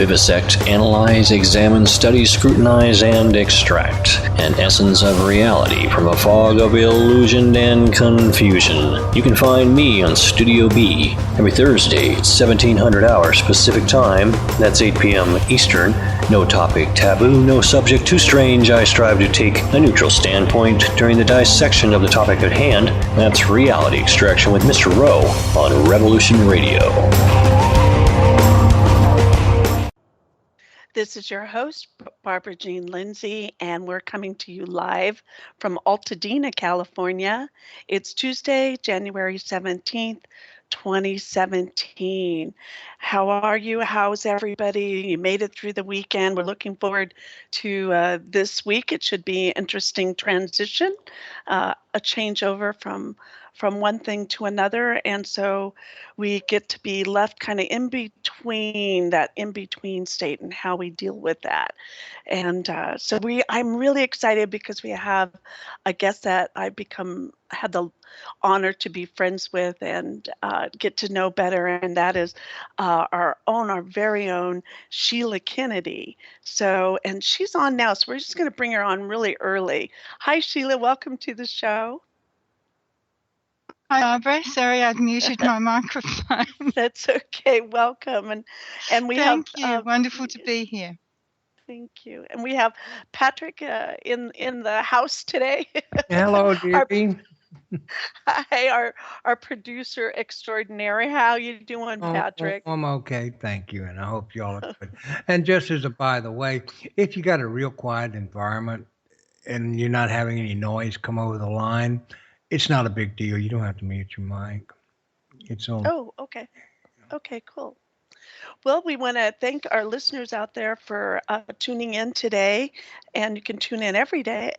vivisect, analyze, examine, study, scrutinize, and extract an essence of reality from a fog of illusion and confusion. You can find me on Studio B every Thursday at 1700 hours Pacific Time. That's 8 p.m. Eastern. No topic taboo, no subject too strange. I strive to take a neutral standpoint during the dissection of the topic at hand. That's Reality Extraction with Mr. Rowe on Revolution Radio. This is your host, Barbara Jean Lindsey, and we're coming to you live from Altadena, California. It's Tuesday, January 17th, 2017. How are you? How's everybody? You made it through the weekend. We're looking forward to this week. It should be an interesting transition, a changeover from one thing to another. And so we get to be left kind of in between, that in between state, and how we deal with that. And I'm really excited because we have a guest that I had the honor to be friends with and get to know better, and that is our very own Sheila Kennedy. And she's on now, so we're just going to bring her on really early. Hi, Sheila. Welcome to the show. Hi, Barbara. Sorry, I'd muted my microphone. That's okay. Welcome. And we Thank you. Wonderful to be here. Thank you. And we have Patrick in the house today. Hello, dearie. Hi, our producer extraordinary. How you doing, Patrick? I'm okay, thank you, and I hope y'all are good. And just as a by the way, if you got a real quiet environment and you're not having any noise come over the line, it's not a big deal. You don't have to mute your mic. It's only. Oh, okay. Okay, cool. Well, we want to thank our listeners out there for tuning in today, and you can tune in every day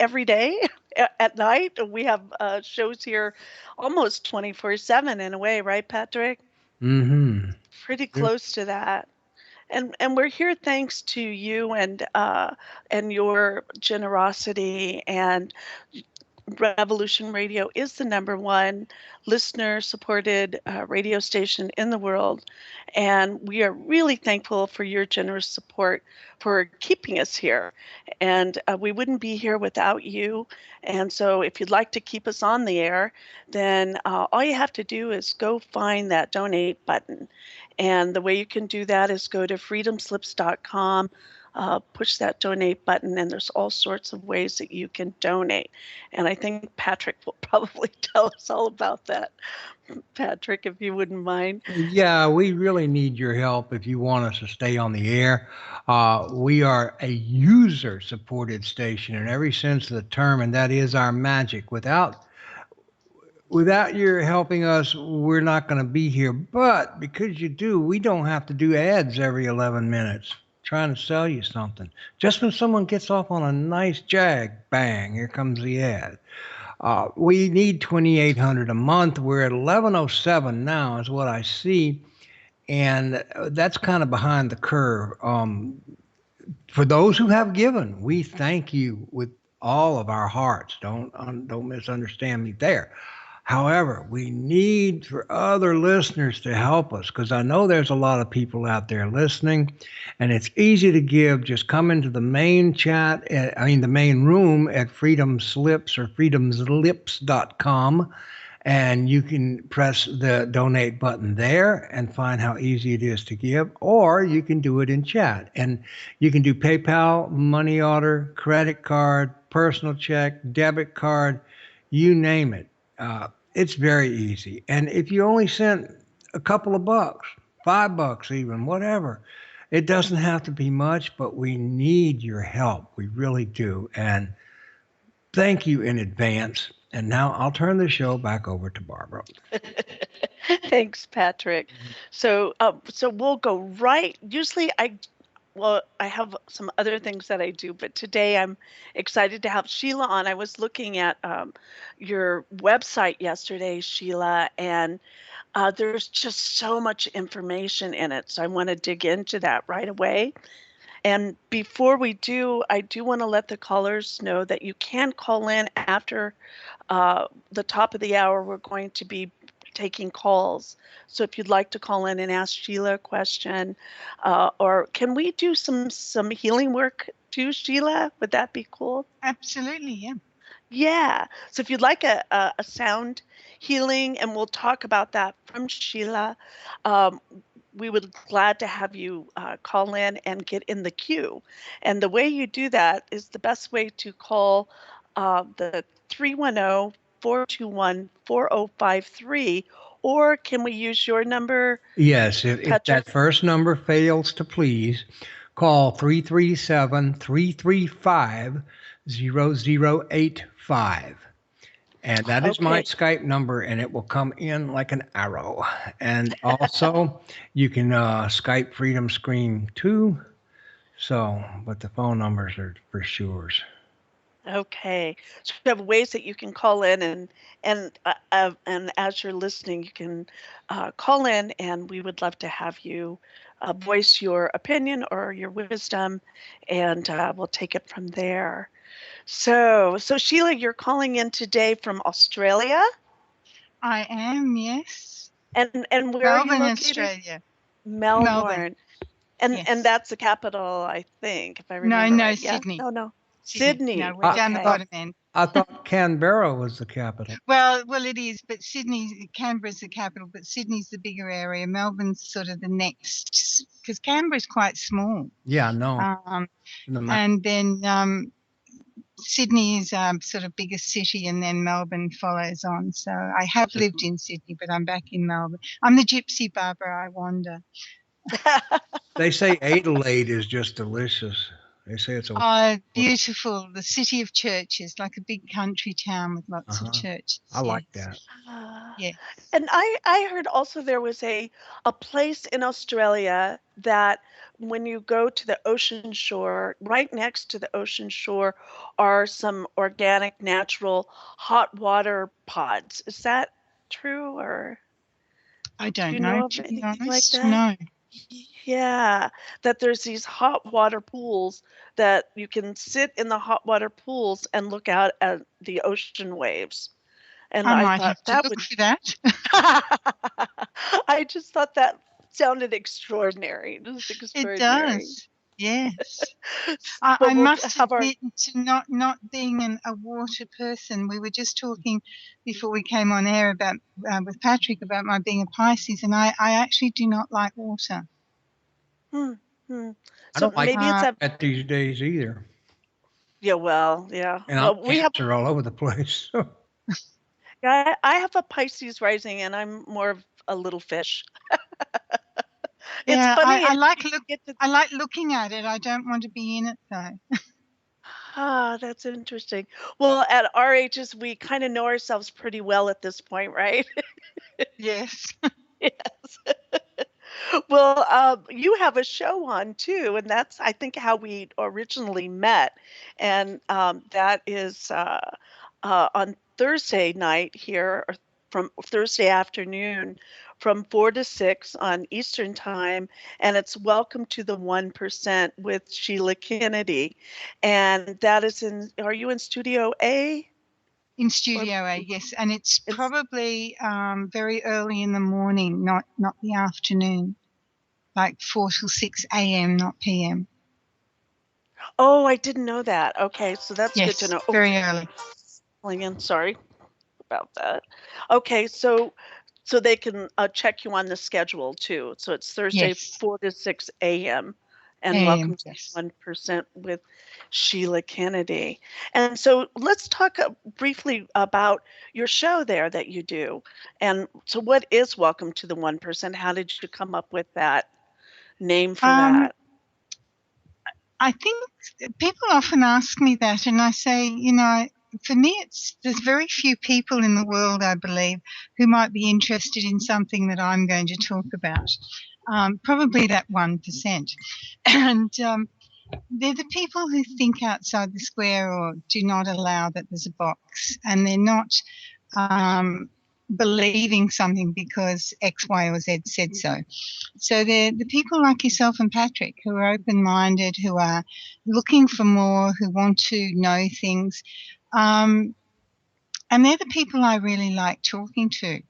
at night. We have shows here almost 24/7 in a way, right, Patrick? Mm-hmm. Pretty close to that. And we're here thanks to you and your generosity. And Revolution Radio is the #1 listener-supported radio station in the world, and we are really thankful for your generous support for keeping us here. And we wouldn't be here without you. And so if you'd like to keep us on the air, then all you have to do is go find that donate button. And the way you can do that is go to freedomslips.com. Push that donate button, and there's all sorts of ways that you can donate. And I think Patrick will probably tell us all about that. Patrick, if you wouldn't mind. Yeah, we really need your help if you want us to stay on the air. We are a user-supported station in every sense of the term, and that is our magic. Without your helping us, we're not going to be here. But because you do, we don't have to do ads every 11 minutes. Trying to sell you something. Just when someone gets off on a nice jag, bang, here comes the ad. We need 2,800 a month. We're at 1107 now is what I see. And that's kind of behind the curve. For those who have given, we thank you with all of our hearts. Don't misunderstand me there. However, we need for other listeners to help us, because I know there's a lot of people out there listening, and it's easy to give. Just come into the main chat, the main room at Freedom Slips or freedomslips.com, and you can press the donate button there and find how easy it is to give, or you can do it in chat. And you can do PayPal, money order, credit card, personal check, debit card, you name it. It's very easy. And if you only sent a couple of bucks, $5 even, whatever, it doesn't have to be much, but we need your help. We really do. And thank you in advance. And now I'll turn the show back over to Barbara. Thanks, Patrick. So we'll go right. Usually I have some other things that I do, but today I'm excited to have Sheila on. I was looking at your website yesterday, Sheila, and there's just so much information in it. So I want to dig into that right away. And before we do, I do want to let the callers know that you can call in after the top of the hour. We're going to be taking calls. So if you'd like to call in and ask Sheila a question, or can we do some healing work too, Sheila? Would that be cool? Absolutely, yeah. Yeah. So if you'd like a sound healing, and we'll talk about that from Sheila, um, we would glad to have you call in and get in the queue. And the way you do that is the best way to call the 310-421-4053, or can we use your number, Yes, if Toucher? that first number fails to please, call 337-335-0085. And that is my Okay. Skype number, and it will come in like an arrow. And also, you can Skype Freedom Screen too. So, but the phone numbers are for sure. Okay. So you have ways that you can call in, and as you're listening, you can call in, and we would love to have you voice your opinion or your wisdom, and we'll take it from there. So Sheila, you're calling in today from Australia, I am, yes. and where are you Melbourne, located? Australia. Melbourne, Melbourne, and yes. that's the capital, I think, if I No, remember no, right. Yeah? Sydney. No. Sydney. No, Sydney. we're I, down the Okay. I, bottom end. I thought Canberra was the capital. Well, it is, but Canberra's the capital, but Sydney's the bigger area. Melbourne's sort of the next, because Canberra's quite small. Yeah, no. And then Sydney is sort of biggest city, and then Melbourne follows on. So I have lived in Sydney, but I'm back in Melbourne. I'm the gypsy Barbara, I wander. They say Adelaide is just delicious. They say it's a Oh, beautiful. The city of churches, like a big country town with lots of churches. I like Yes. that. Yes. And I heard also there was a place in Australia that when you go to the ocean shore, right next to the ocean shore are some organic, natural hot water pods. Is that true, or I do don't you know, know of to be anything like honest. that? No. Yeah, that there's these hot water pools that you can sit in the hot water pools and look out at the ocean waves. And I I might thought have to that look would for that. I just thought that sounded extraordinary, just It extraordinary. does. Yes. I, But I we'll must have our admit to not being a water person. We were just talking before we came on air about with Patrick about my being a Pisces, and I actually do not like water. hmm, hmm. I So don't like maybe it's a that these days either. yeah, well, yeah. And I'm Well, we have cancer all over the place. yeah, I have a Pisces rising, and I'm more of a little fish. It's Yeah, funny I if like you get to I like looking at it. I don't want to be in it though. that's interesting. Well, at our ages, we kind of know ourselves pretty well at this point, right? Yes. Yes. Well, you have a show on too, and that's I think how we originally met, and that is on Thursday night here, or from Thursday afternoon, from 4 to 6 on Eastern time, and it's Welcome to the 1% with Sheila Kennedy, and that is in. Are you in Studio A In or Studio A, yes, and it's it's? probably very early in the morning, not the afternoon, like 4 till 6 a.m., not p.m. Oh, I didn't know that. Okay, so that's good to Yes, know. Oh, very early. calling in. Sorry about that. Okay, so they can check you on the schedule too. So it's Thursday, Yes, 4 to 6 a.m. and a.m. welcome to Yes. 1% with Sheila Kennedy. And so let's talk briefly about your show there that you do. And so, what is Welcome to the 1%? How did you come up with that name for Um, that? I think people often ask me that, and I say, for me, there's very few people in the world, I believe, who might be interested in something that I'm going to talk about. Probably that 1%. And they're the people who think outside the square or do not allow that there's a box, and they're not believing something because X, Y, or Z said so. So they're the people like yourself and Patrick who are open-minded, who are looking for more, who want to know things. And they're the people I really like talking to.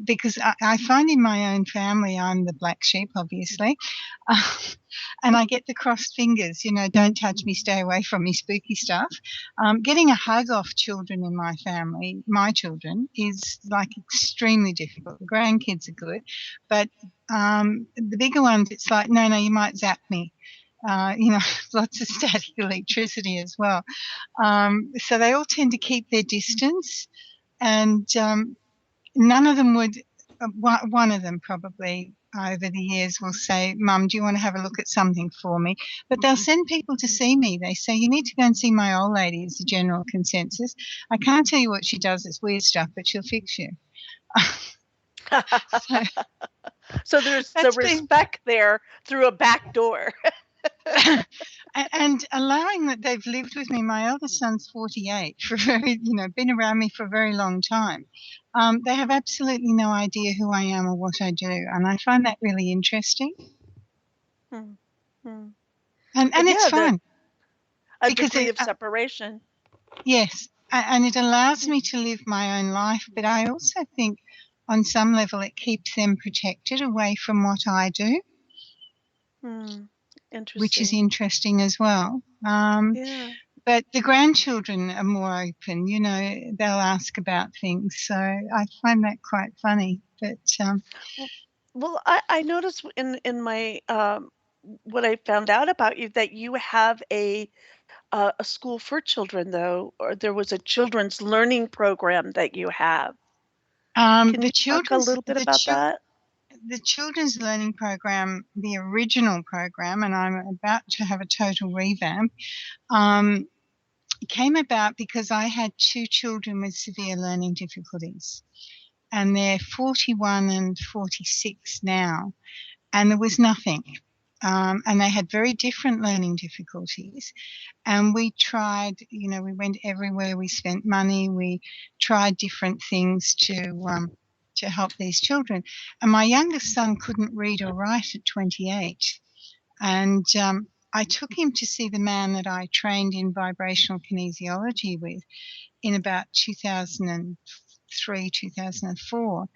because I find in my own family I'm the black sheep, obviously, uh, and I get the crossed fingers. Don't touch me, stay away from me, spooky stuff. Getting a hug off children in my family, my children, is like extremely difficult. The grandkids are good, but the bigger ones, it's like, no, you might zap me. Lots of static electricity as well. So they all tend to keep their distance, and none of them would. One of them probably over the years will say, "Mum, do you want to have a look at something for me?" But they'll send people to see me. They say, "You need to go and see my old lady," is the general consensus. I can't tell you what she does. It's weird stuff, but she'll fix you. So So there's the that's been respect there through a back door. and allowing that they've lived with me. My eldest son's 48, been around me for a very long time. They have absolutely no idea who I am or what I do, and I find that really interesting. Hmm. Hmm. And it's Yeah, fun a because degree of separation. yes, and it allows me to live my own life. But I also think, on some level, it keeps them protected away from what I do, which is Interesting. interesting as well. Yeah. But the grandchildren are more open, they'll ask about things. So I find that quite funny. But Well, I noticed in my what I found out about you that you have a school for children, though, or there was a children's learning program that you have. Can the you talk a children's little bit about that? the children's learning program, the original program, and I'm about to have a total revamp, came about because I had two children with severe learning difficulties, and they're 41 and 46 now, and there was nothing. And they had very different learning difficulties. And we tried, we went everywhere. We spent money. We tried different things to help these children. And my youngest son couldn't read or write at 28. And I took him to see the man that I trained in vibrational kinesiology with in about 2003, 2004.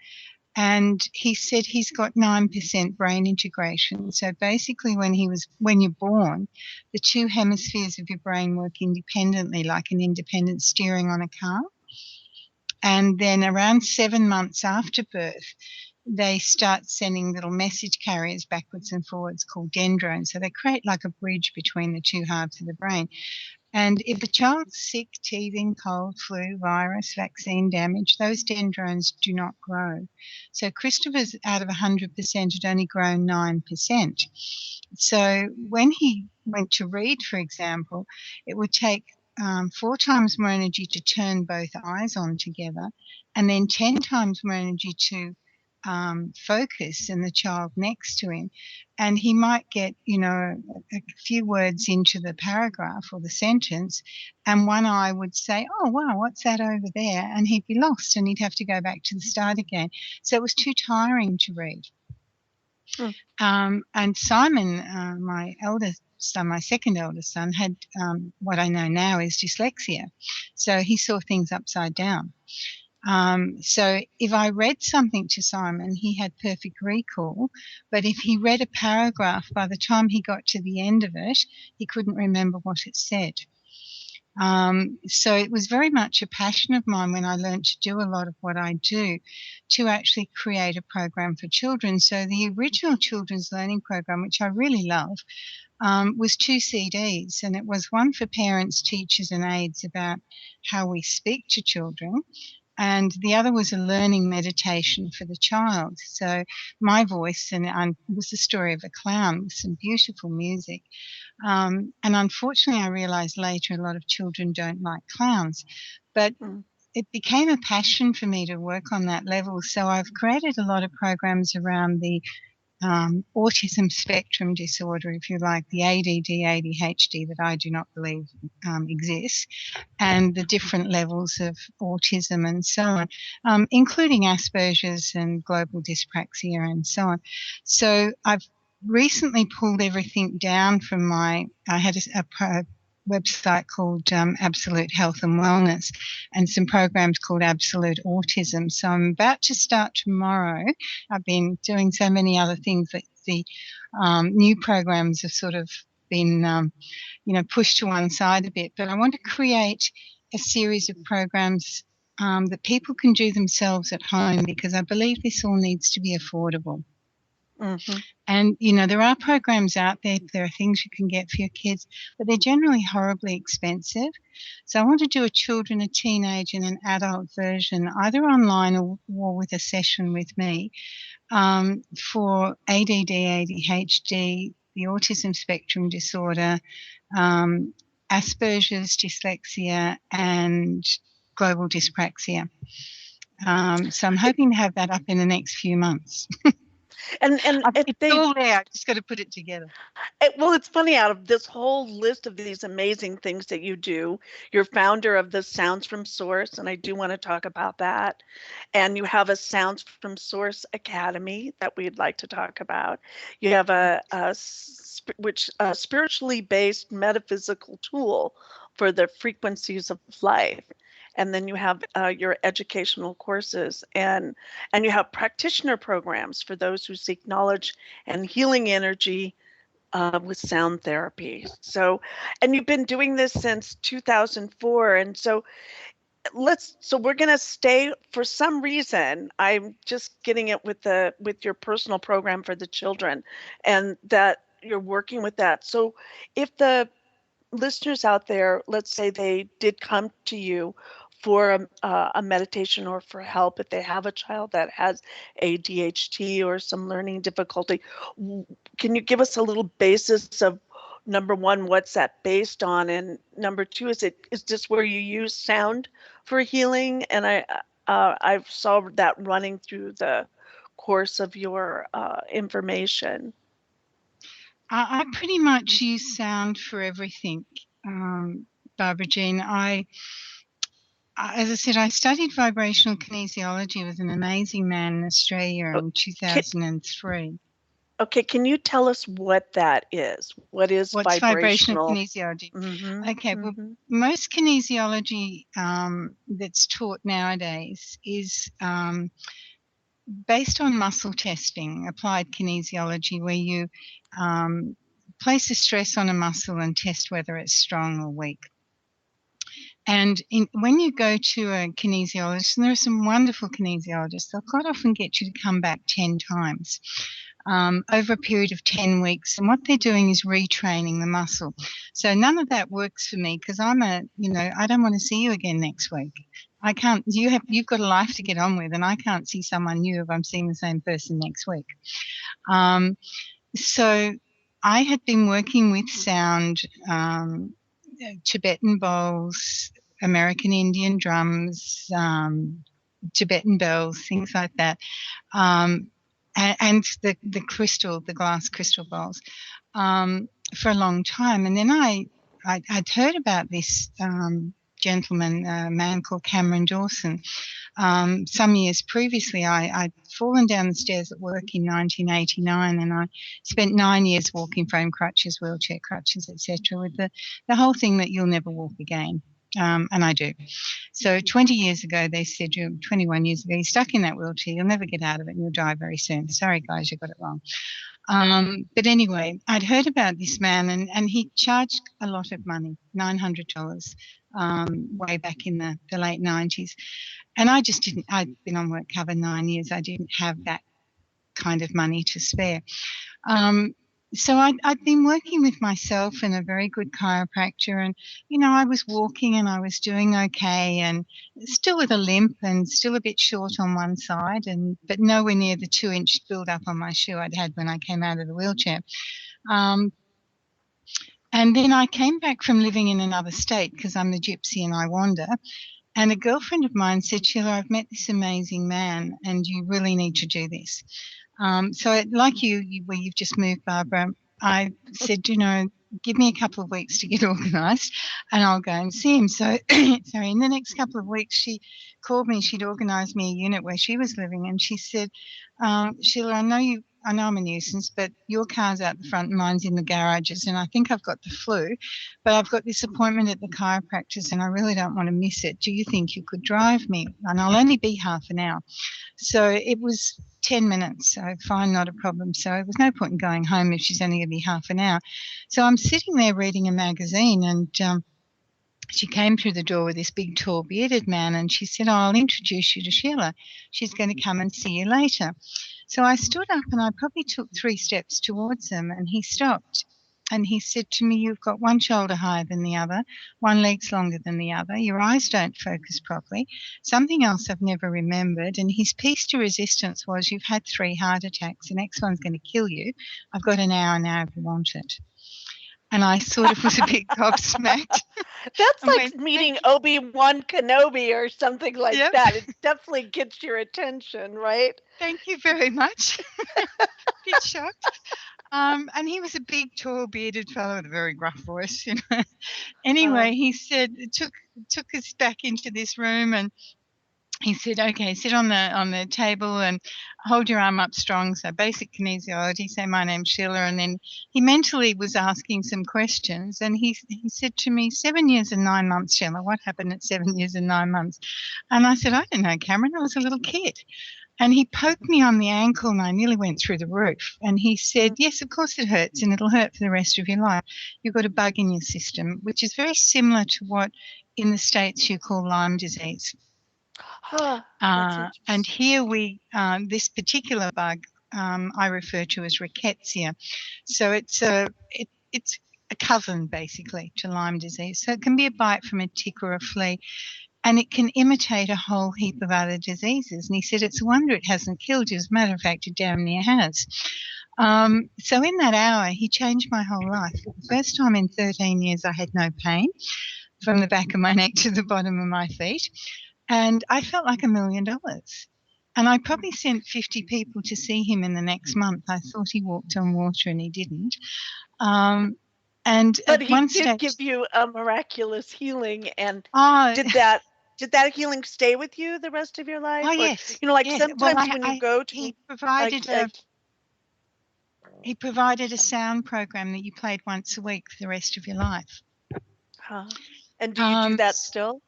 And he said he's got 9% brain integration. So basically, when you're born, the two hemispheres of your brain work independently, like an independent steering on a car. And then around 7 months after birth, they start sending little message carriers backwards and forwards called dendrones. So they create like a bridge between the two halves of the brain. And if a child's sick, teething, cold, flu, virus, vaccine damage, those dendrones do not grow. So Christopher's out of 100% had only grown 9%. So when he went to read, for example, it would take 4 times more energy to turn both eyes on together, and then 10 times more energy to focus in the child next to him. And he might get, a few words into the paragraph or the sentence, and one eye would say, "Oh, wow, what's that over there?" And he'd be lost and he'd have to go back to the start again. So it was too tiring to read. And Simon, my eldest son, my second eldest son, had what I know now is dyslexia. So he saw things upside down. So if I read something to Simon, he had perfect recall. But if he read a paragraph, by the time he got to the end of it, he couldn't remember what it said. So it was very much a passion of mine when I learned to do a lot of what I do to actually create a program for children. So the original children's learning program, which I really love, was 2 CDs, and it was one for parents, teachers and aides about how we speak to children, and the other was a learning meditation for the child. So my voice and was the story of a clown with some beautiful music. And unfortunately, I realized later a lot of children don't like clowns, but it became a passion for me to work on that level. So I've created a lot of programs around the autism spectrum disorder, if you like, the ADD, ADHD that I do not believe exists, and the different levels of autism and so on, including Asperger's and global dyspraxia and so on. So I've recently pulled everything down from I had a website called Absolute Health and Wellness, and some programs called Absolute Autism. So I'm about to start tomorrow. I've been doing so many other things that the new programs have sort of been, pushed to one side a bit. But I want to create a series of programs that people can do themselves at home, because I believe this all needs to be affordable. Mm-hmm. And, there are programs out there. There are things you can get for your kids, but they're generally horribly expensive. So I want to do a children, a teenage, and an adult version, either online or with a session with me, for ADD, ADHD, the autism spectrum disorder, Asperger's, dyslexia, and global dyspraxia. So I'm hoping to have that up in the next few months. And it's all there. I've just got to put it together. Well, it's funny, out of this whole list of these amazing things that you do, you're founder of the Sounds from Source, and I do want to talk about that. And you have a Sounds from Source Academy that we'd like to talk about. You have a spiritually based metaphysical tool for the frequencies of life. And then you have your educational courses, and you have practitioner programs for those who seek knowledge and healing energy with sound therapy. So, and you've been doing this since 2004. And so we're going to stay, for some reason, I'm just getting it with your personal program for the children, and that you're working with that. So if the listeners out there, let's say they did come to you for a meditation or for help, if they have a child that has ADHD or some learning difficulty, can you give us a little basis of, number one, what's that based on, and number two, is this where you use sound for healing? And I saw that running through the course of your information. I pretty much use sound for everything, Barbara Jean. As I said, I studied vibrational kinesiology with an amazing man in Australia in 2003. Okay, can you tell us what that is? What's vibrational kinesiology? Mm-hmm, okay, well, most kinesiology that's taught nowadays is based on muscle testing, applied kinesiology, where you place a stress on a muscle and test whether it's strong or weak. And when you go to a kinesiologist, and there are some wonderful kinesiologists, they'll quite often get you to come back 10 times over a period of 10 weeks. And what they're doing is retraining the muscle. So none of that works for me, because I don't want to see you again next week. I can't. You've got a life to get on with, and I can't see someone new if I'm seeing the same person next week. So I had been working with sound, Tibetan bowls, American Indian drums, Tibetan bells, things like that, and the glass crystal bowls, for a long time. And then I'd heard about this gentleman, a man called Cameron Dawson. Some years previously, I'd fallen down the stairs at work in 1989, and I spent 9 years walking frame crutches, wheelchair crutches, etc., with the whole thing that you'll never walk again. And I do. So 20 years ago, they said, 21 years ago, you're stuck in that wheelchair, you'll never get out of it, and you'll die very soon. Sorry, guys, you got it wrong. But anyway, I'd heard about this man, and he charged a lot of money, $900, way back in the late 90s. And I just didn't. I'd been on work cover 9 years. I didn't have that kind of money to spare. So I'd been working with myself and a very good chiropractor, and I was walking and I was doing okay, and still with a limp and still a bit short on one side, but nowhere near the 2-inch build up on my shoe I'd had when I came out of the wheelchair. And then I came back from living in another state, because I'm the gypsy and I wander. And a girlfriend of mine said, Sheila, I've met this amazing man and you really need to do this. So like you, where you've just moved, Barbara, I said, give me a couple of weeks to get organised and I'll go and see him. So, sorry, in the next couple of weeks, she called me. She'd organised me a unit where she was living, and she said, Sheila, I know I know I'm a nuisance, but your car's out the front and mine's in the garages, and I think I've got the flu, but I've got this appointment at the chiropractor's and I really don't want to miss it. Do you think you could drive me? And I'll only be half an hour. So it was 10 minutes. So fine, not a problem. So there was no point in going home if she's only going to be half an hour. So I'm sitting there reading a magazine, and she came through the door with this big, tall, bearded man, and she said, "Oh, I'll introduce you to Sheila. She's going to come and see you later." So I stood up and I probably took 3 steps towards him, and he stopped. And he said to me, "You've got one shoulder higher than the other, one leg's longer than the other. Your eyes don't focus properly. Something else I've never remembered." And his piece to resistance was, "You've had 3 heart attacks. The next one's going to kill you. I've got an hour now if you want it." And I sort of was a bit gobsmacked. That's I like went, meeting Obi-Wan Kenobi or something like Yep. that. It definitely gets your attention, right? "Thank you very much." Bit shocked. And he was a big, tall, bearded fellow with a very gruff voice, you know. Anyway, he said, took us back into this room, and he said, "Okay, sit on the table and hold your arm up strong." So basic kinesiology, say, "My name's Sheila." And then he mentally was asking some questions, and he said to me, 7 years and 9 months, Sheila, what happened at 7 years and 9 months? And I said, "I don't know, Cameron, I was a little kid." And he poked me on the ankle and I nearly went through the roof. And he said, "Yes, of course it hurts, and it'll hurt for the rest of your life. You've got a bug in your system," which is very similar to what in the States you call Lyme disease. And here this particular bug I refer to as rickettsia. So it's a cousin basically to Lyme disease. So it can be a bite from a tick or a flea, and it can imitate a whole heap of other diseases. And he said, "It's a wonder it hasn't killed you. As a matter of fact, it damn near has." So in that hour, he changed my whole life. For the first time in 13 years, I had no pain from the back of my neck to the bottom of my feet. And I felt like $1 million. And I probably sent 50 people to see him in the next month. I thought he walked on water, and he didn't. And But at he one did stage, give you a miraculous healing, and oh, did that healing stay with you the rest of your life? oh Or, yes, you know, like yes. sometimes Well, when you go to he a provided a sound program that you played once a week for the rest of your life. and do you do that still?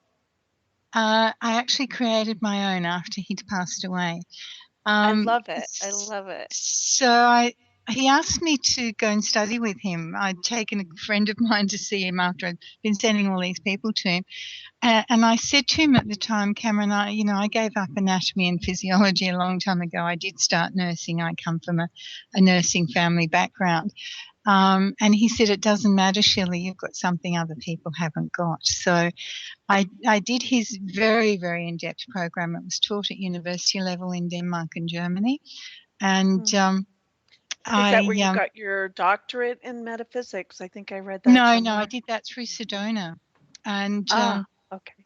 I actually created my own after he'd passed away. I love it. I love it. So he asked me to go and study with him. I'd taken a friend of mine to see him after I'd been sending all these people to him. And I said to him at the time, "Cameron, I gave up anatomy and physiology a long time ago. I did start nursing. I come from a nursing family background." And he said, "It doesn't matter, Sheila, you've got something other people haven't got." So I did his very, very in-depth program. It was taught at university level in Denmark and Germany. And Is that where you got your doctorate in metaphysics? I think I read that somewhere. No, I did that through Sedona. And okay.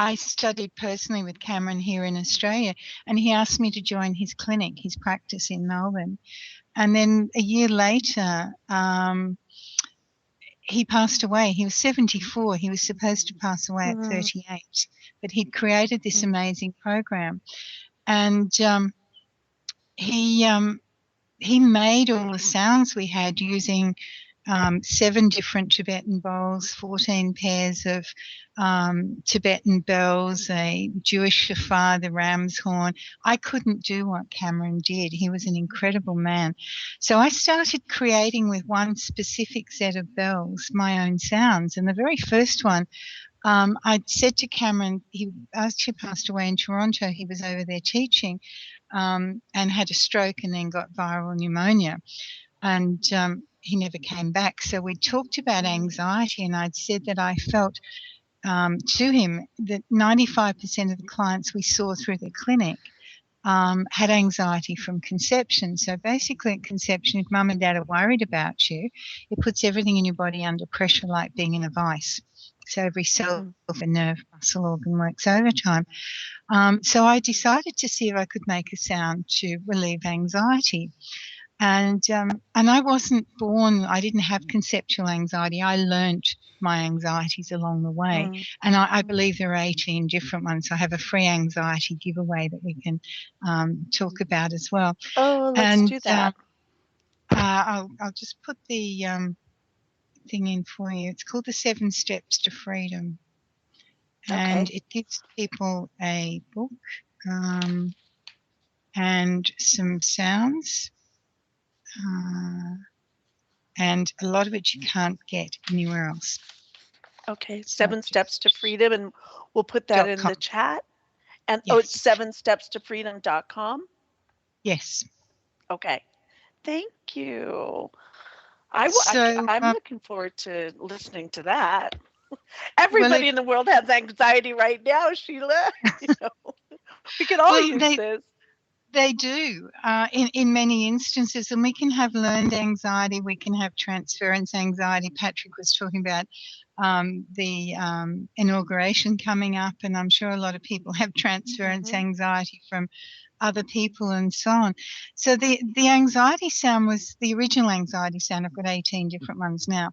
I studied personally with Cameron here in Australia, and he asked me to join his clinic, his practice in Melbourne. And then a year later, he passed away. He was 74. He was supposed to pass away at 38, but he'd created this amazing program. And he made all the sounds we had using 7 different Tibetan bowls, 14 pairs of Tibetan bells, a Jewish shofar, the ram's horn. I couldn't do what Cameron did. He was an incredible man. So I started creating with one specific set of bells my own sounds. And the very first one, I said to Cameron, he actually passed away in Toronto. He was over there teaching and had a stroke and then got viral pneumonia. And he never came back. So we talked about anxiety, and I'd said that I felt to him that 95% of the clients we saw through the clinic had anxiety from conception. So basically at conception, if mum and dad are worried about you, it puts everything in your body under pressure like being in a vice. So every cell, a nerve, muscle organ works overtime. So I decided to see if I could make a sound to relieve anxiety. And I wasn't born, I didn't have conceptual anxiety. I learnt my anxieties along the way. Mm. And I believe there are 18 different ones. So I have a free anxiety giveaway that we can talk about as well. Oh, let's And do that. I'll just put the thing in for you. It's called the 7 Steps to Freedom. And Okay. it gives people a book and some sounds. And a lot of it you can't get anywhere else. Okay. So 7 Steps to Freedom, and we'll put that in .com. the chat. And Yes. it's 7stepstofreedom.com. Yes. Okay. Thank you. So I'm looking forward to listening to that. well, Everybody in the world has anxiety right now, Sheila. You know, we can all use this. They do in many instances, and we can have learned anxiety, we can have transference anxiety. Patrick was talking about the inauguration coming up, and I'm sure a lot of people have transference anxiety from other people and so on. So the anxiety sound was the original anxiety sound. I've got 18 different ones now.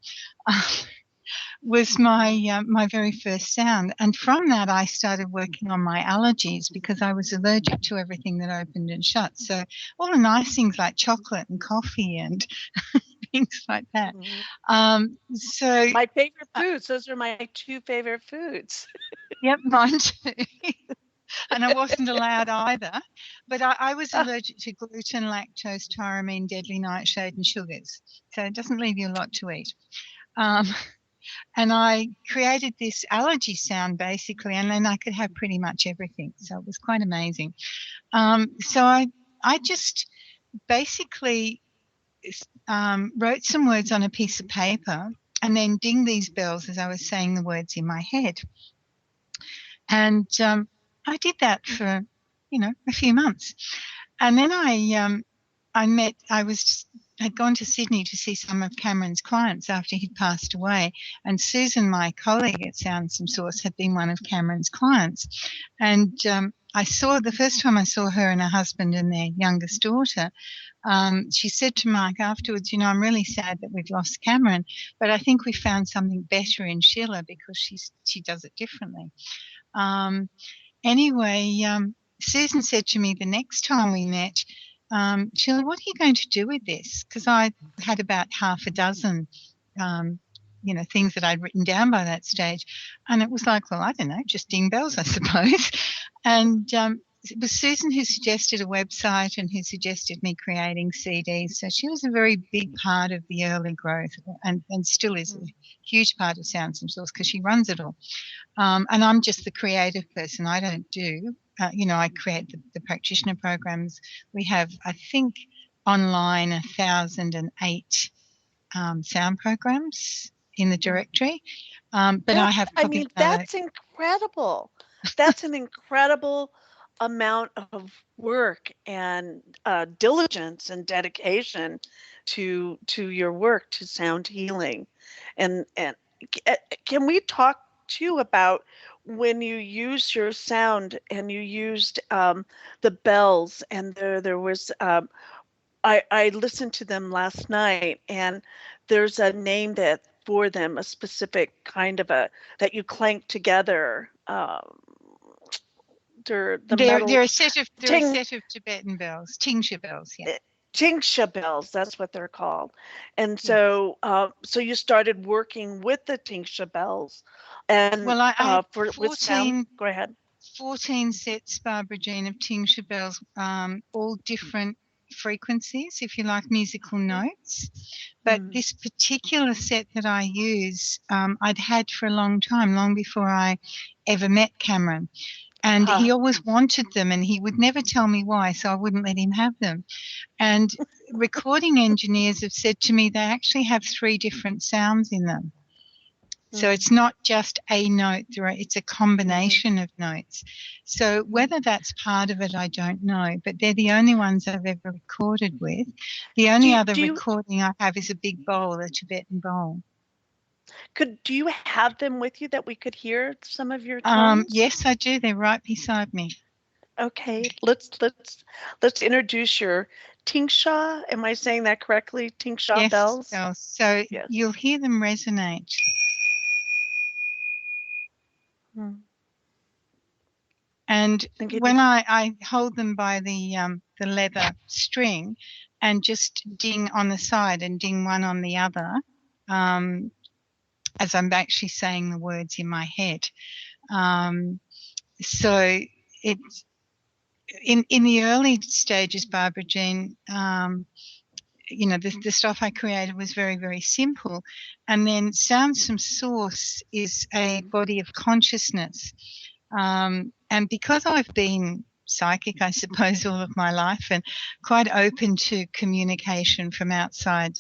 Was my my very first sound, and from that I started working on my allergies because I was allergic to everything that opened and shut. So all the nice things like chocolate and coffee and things like that. So my favorite foods. Those are my 2 favorite foods. Yep, mine too. And I wasn't allowed either. But I was allergic to gluten, lactose, tyramine, deadly nightshade, and sugars. So it doesn't leave you a lot to eat. And I created this allergy sound basically, and then I could have pretty much everything. So it was quite amazing. So I just basically wrote some words on a piece of paper and then ding these bells as I was saying the words in my head. And I did that for, a few months. And then I'd gone to Sydney to see some of Cameron's clients after he'd passed away. And Susan, my colleague at Sounds from Source, had been one of Cameron's clients. And the first time I saw her and her husband and their youngest daughter, she said to Mark afterwards, I'm really sad that we've lost Cameron, but I think we found something better in Sheila because she does it differently. Anyway, Susan said to me the next time we met, Sheila, what are you going to do with this? Because I had about half a dozen, things that I'd written down by that stage. And it was like, well, I don't know, just ding bells, I suppose. And it was Susan who suggested a website and who suggested me creating CDs. So she was a very big part of the early growth and still is a huge part of Sounds from Source because she runs it all. And I'm just the creative person. I don't do, I create the practitioner programs. We have, I think, online 1,008 sound programs in the directory. But I have probably that's incredible. That's an incredible amount of work and diligence and dedication to your work, to sound healing. And can we talk too about when you use your sound and you used the bells, and there was I listened to them last night, and there's a name for them, a specific kind of that you clank together. They're a set of Tibetan bells, Tingsha bells, yeah. Tingsha bells, that's what they're called. And so so you started working with the Tingsha bells, and well, I for 14, with sound. Go ahead. 14 sets, Barbara Jean, of Tingsha bells, all different frequencies, if you like, musical notes. But this particular set that I use, I'd had for a long time, long before I ever met Cameron. And he always wanted them, and he would never tell me why, so I wouldn't let him have them. And recording engineers have said to me they actually have 3 different sounds in them. So it's not just a note, it's a combination of notes. So whether that's part of it, I don't know, but they're the only ones I've ever recorded with. The only other recording I have is a big bowl, a Tibetan bowl. Do you have them with you that we could hear some of your tones? Yes, I do. They're right beside me. Okay, let's introduce your Tingsha. Am I saying that correctly? Tingsha Yes, bells? bells. So Yes. you'll hear them resonate. And when I hold them by the leather string and just ding on the side and ding one on the other, as I'm actually saying the words in my head. So it's in the early stages, Barbara Jean, you know, the stuff I created was very, very simple. And then Sounds from Source is a body of consciousness. And because I've been psychic, I suppose, all of my life and quite open to communication from outside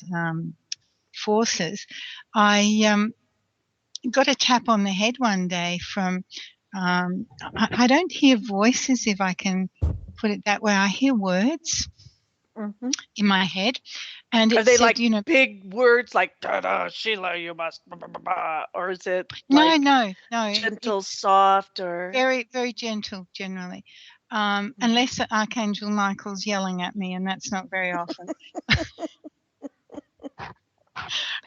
forces, I got a tap on the head one day from, I don't hear voices, if I can put it that way. I hear words in my head. And it Are they said, like, you know, big words like, da-da, Sheila, you must, blah, blah, blah, blah, or is it no, like no, gentle, it's soft, or? very, very gentle generally. Unless Archangel Michael's yelling at me, and that's not very often.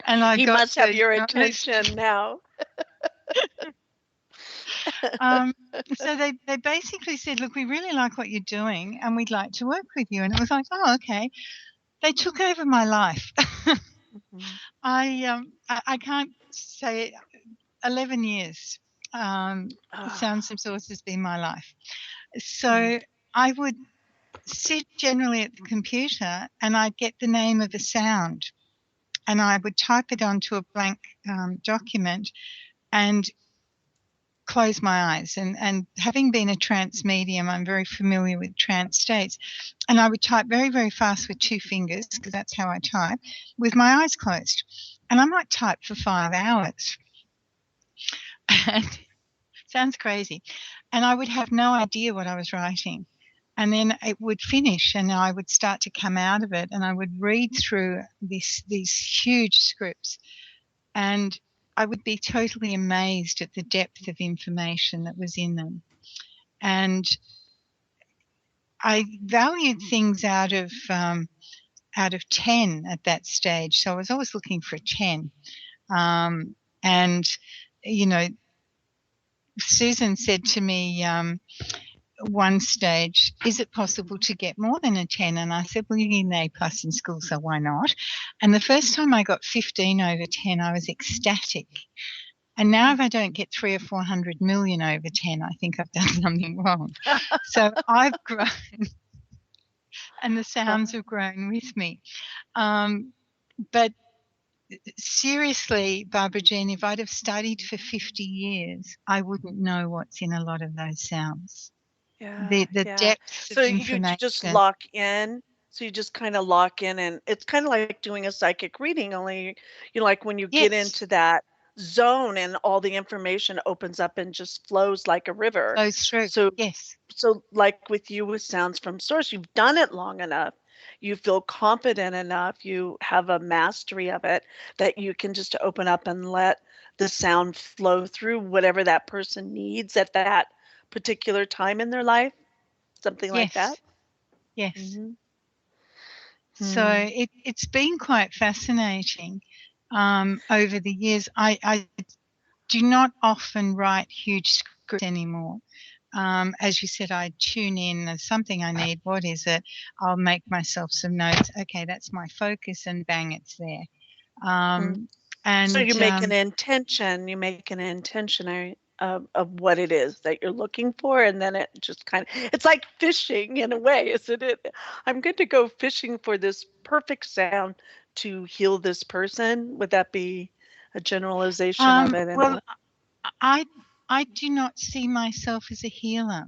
And I He got must have to your not listen. attention now. So they basically said, look, we really like what you're doing and we'd like to work with you. And it was like, oh, okay. They took over my life. I can't say 11 years. Sounds from Source has been my life. So I would sit generally at the computer and I'd get the name of a sound and I would type it onto a blank document and close my eyes. And having been a trance medium, I'm very familiar with trance states. And I would type very, very fast with 2 fingers, because that's how I type, with my eyes closed. And I might type for 5 hours. And sounds crazy. And I would have no idea what I was writing. And then it would finish and I would start to come out of it and I would read through these huge scripts. And I would be totally amazed at the depth of information that was in them. And I valued things out of 10 at that stage. So I was always looking for a 10. And, you know, Susan said to me one stage, is it possible to get more than a 10? And I said, well, you get an A+ in school, so why not? And the first time I got 15 over 10, I was ecstatic. And now if I don't get 300 or 400 million over 10, I think I've done something wrong. So I've grown and the sounds have grown with me. But seriously, Barbara Jean, if I'd have studied for 50 years, I wouldn't know what's in a lot of those sounds. The depths So of you information. just lock in. So you just kind of lock in, and it's kind of like doing a psychic reading, only, you know, like when you get into that zone and all the information opens up and just flows like a river. Flows through. So yes. So like with you with Sounds from Source, you've done it long enough. You feel confident enough. You have a mastery of it that you can just open up and let the sound flow through whatever that person needs at that particular time in their life. Something like that. Yes. So it's been quite fascinating over the years. I do not often write huge scripts anymore. As you said, I tune in. There's something I need. What is it? I'll make myself some notes. Okay, that's my focus, and bang, it's there. And so you make an intention. You make an intention of what it is that you're looking for, and then it just kind of, it's like fishing in a way, isn't it? I'm going to go fishing for this perfect sound to heal this person. Would that be a generalization of it? Well, I do not see myself as a healer.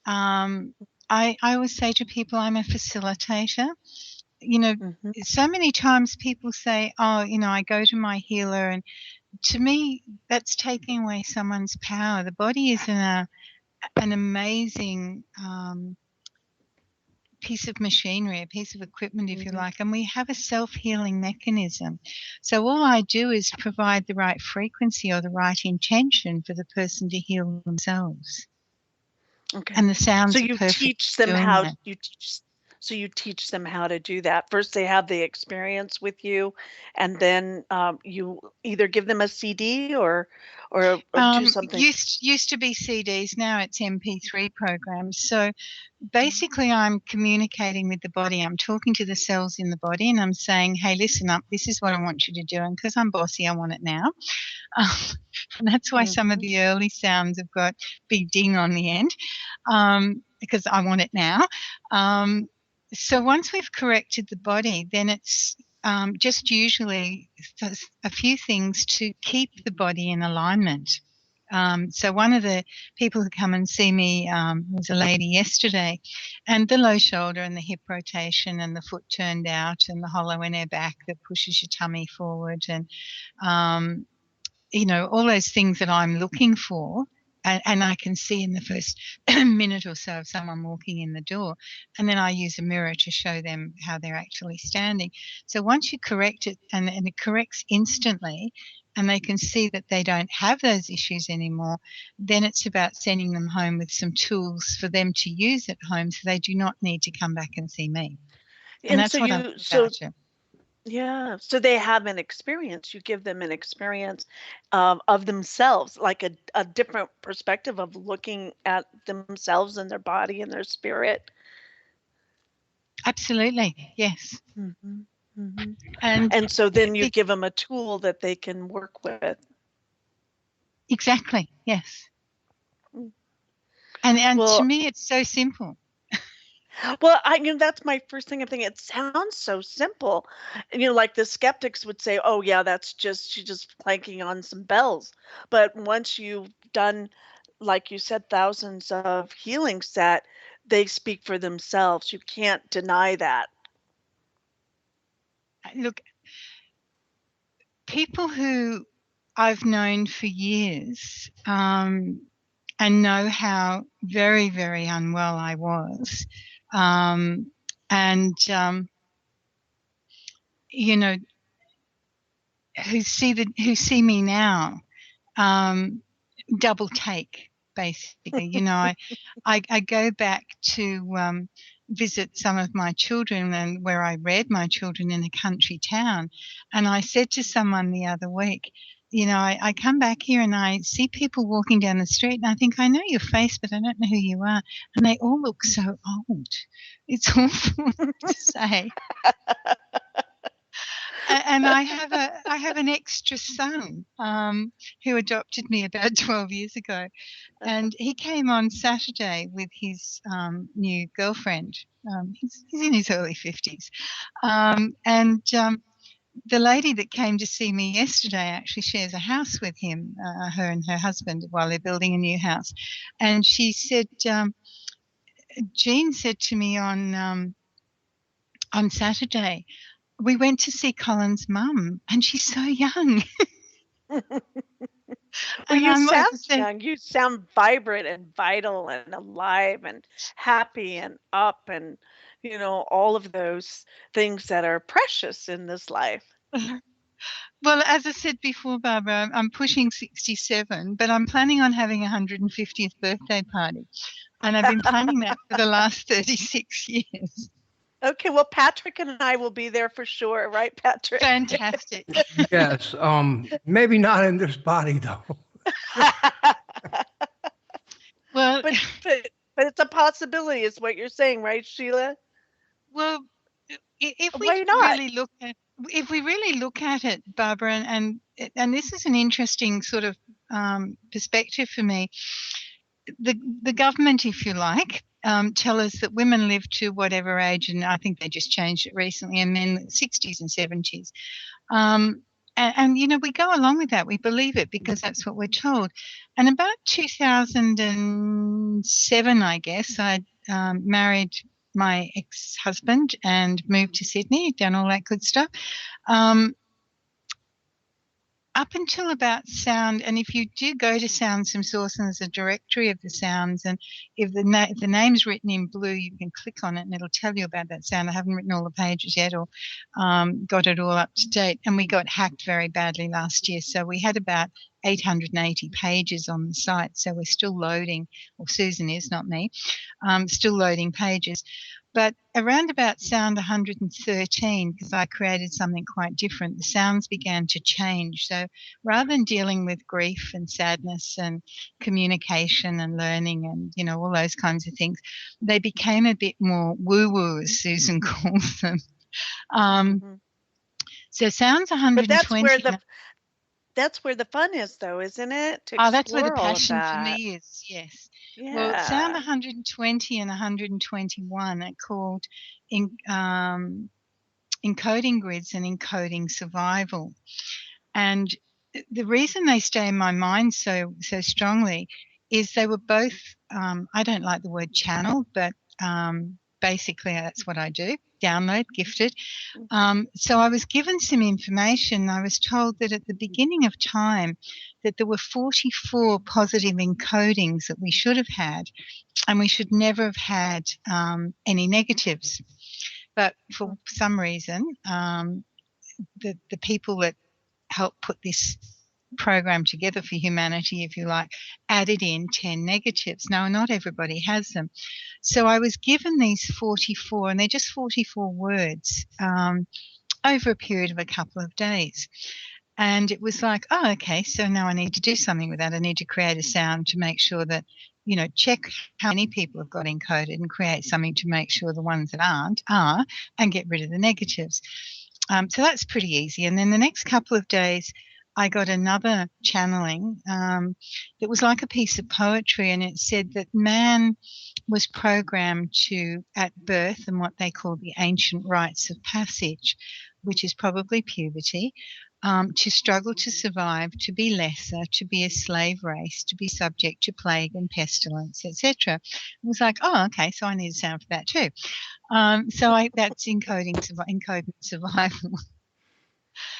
I always say to people, I'm a facilitator. You know, so many times people say, oh, you know, I go to my healer, and to me, that's taking away someone's power. The body is an amazing piece of machinery, a piece of equipment, if you like, and we have a self-healing mechanism. So all I do is provide the right frequency or the right intention for the person to heal themselves. Okay. And the sounds so are you perfect teach them doing how that. you teach So you teach them how to do that. First, they have the experience with you, and then you either give them a CD or do something. Used to be CDs, now it's MP3 programs. So basically, I'm communicating with the body. I'm talking to the cells in the body, and I'm saying, "Hey, listen up. This is what I want you to do." And because I'm bossy, I want it now. Um, and that's why some of Mhm. the early sounds have got big ding on the end, because I want it now. Um, so once we've corrected the body, then it's just usually a few things to keep the body in alignment. So one of the people who come and see me was a lady yesterday, and the low shoulder and the hip rotation and the foot turned out and the hollow in her back that pushes your tummy forward, and um, all those things that I'm looking for. And I can see in the first minute or so of someone walking in the door. And then I use a mirror to show them how they're actually standing. So once you correct it, and it corrects instantly, and they can see that they don't have those issues anymore, then it's about sending them home with some tools for them to use at home so they do not need to come back and see me. And And so that's what I love you so about it. yeah, so they have an experience. You give them an experience of themselves, like a different perspective of looking at themselves and their body and their spirit. Absolutely. Yes. Hmm. Hmm. And And so then you it, give them a tool that they can work with. exactly. Yes. Mm. And to Well, me, it's so simple. well, that's my first thing I'm thinking. It sounds so simple. And, like the skeptics would say, "Oh yeah, that's just she's just clanking on some bells." But once you've done, like you said, thousands of healings, that they speak for themselves. You can't deny that. Look, people who I've known for years, and know how very, very unwell I was, um, and you know, who see me now, um, double take basically. I go back to visit some of my children, and where I reared my children in a country town, and I said to someone the other week, I come back here and I see people walking down the street, and I think I know your face, but I don't know who you are, and they all look so old. It's awful to say. And I have an extra son, who adopted me about 12 years ago, and he came on Saturday with his new girlfriend. He's in his early 50s, and the lady that came to see me yesterday actually shares a house with him, her and her husband, while they're building a new house. And she said, Jean said to me on Saturday, we went to see Colin's mum, and she's so young. Well, And you as sound I said, young. You sound vibrant and vital and alive and happy and up and, all of those things that are precious in this life. well, as I said before, Barbara, I'm pushing 67, but I'm planning on having a 150th birthday party. And I've been planning that for the last 36 years. Okay, well, Patrick and I will be there for sure, right, Patrick? Fantastic. Yes, maybe not in this body though. Well, but, but but it's a possibility, is what you're saying, right, Sheila? well, if we Why not? really look at it, Barbara, and this is an interesting sort of perspective for me. The government, if you like, tell us that women live to whatever age, and I think they just changed it recently, and men 60s and 70s. And we go along with that. We believe it because that's what we're told. And about 2007, I guess, I married my ex-husband and moved to Sydney, done all that good stuff. Up until about sound, and if you do go to Sound Some Source, and there's a directory of the sounds, and if the name's written in blue, you can click on it and it'll tell you about that sound. I haven't written all the pages yet, or got it all up to date. And we got hacked very badly last year, so we had about 880 pages on the site. So we're still loading, or Susan is, not me, still loading pages. But around about sound 113, because I created something quite different, the sounds began to change. So rather than dealing with grief and sadness and communication and learning and, you know, all those kinds of things, they became a bit more woo-woo, as Susan calls them. So sounds But 120. that's where the fun is, though, isn't it? To That's where the explore all of passion for that. me is, yes. Well, sound Yeah. 120 and 121 are called encoding grids and encoding survival. And the reason they stay in my mind so strongly is they were both, I don't like the word channeled, but basically that's what I do, download, gifted. So I was given some information. I was told that at the beginning of time that there were 44 positive encodings that we should have had, and we should never have had any negatives. But for some reason, the people that helped put this program together for humanity, if you like, added in 10 negatives. Now, not everybody has them. So I was given these 44, and they're just 44 words over a period of a couple of days. And it was like, oh, okay, so now I need to do something with that. I need to create a sound to make sure that, you know, check how many people have got encoded and create something to make sure the ones that aren't are, and get rid of the negatives. So that's pretty easy. And then the next couple of days, I got another channeling that was like a piece of poetry, and it said that man was programmed to, at birth, and what they call the ancient rites of passage, which is probably puberty, to struggle to survive, to be lesser, to be a slave race, to be subject to plague and pestilence, etc. It was like, oh, okay, so I need a sound for that too. That's encoding survival.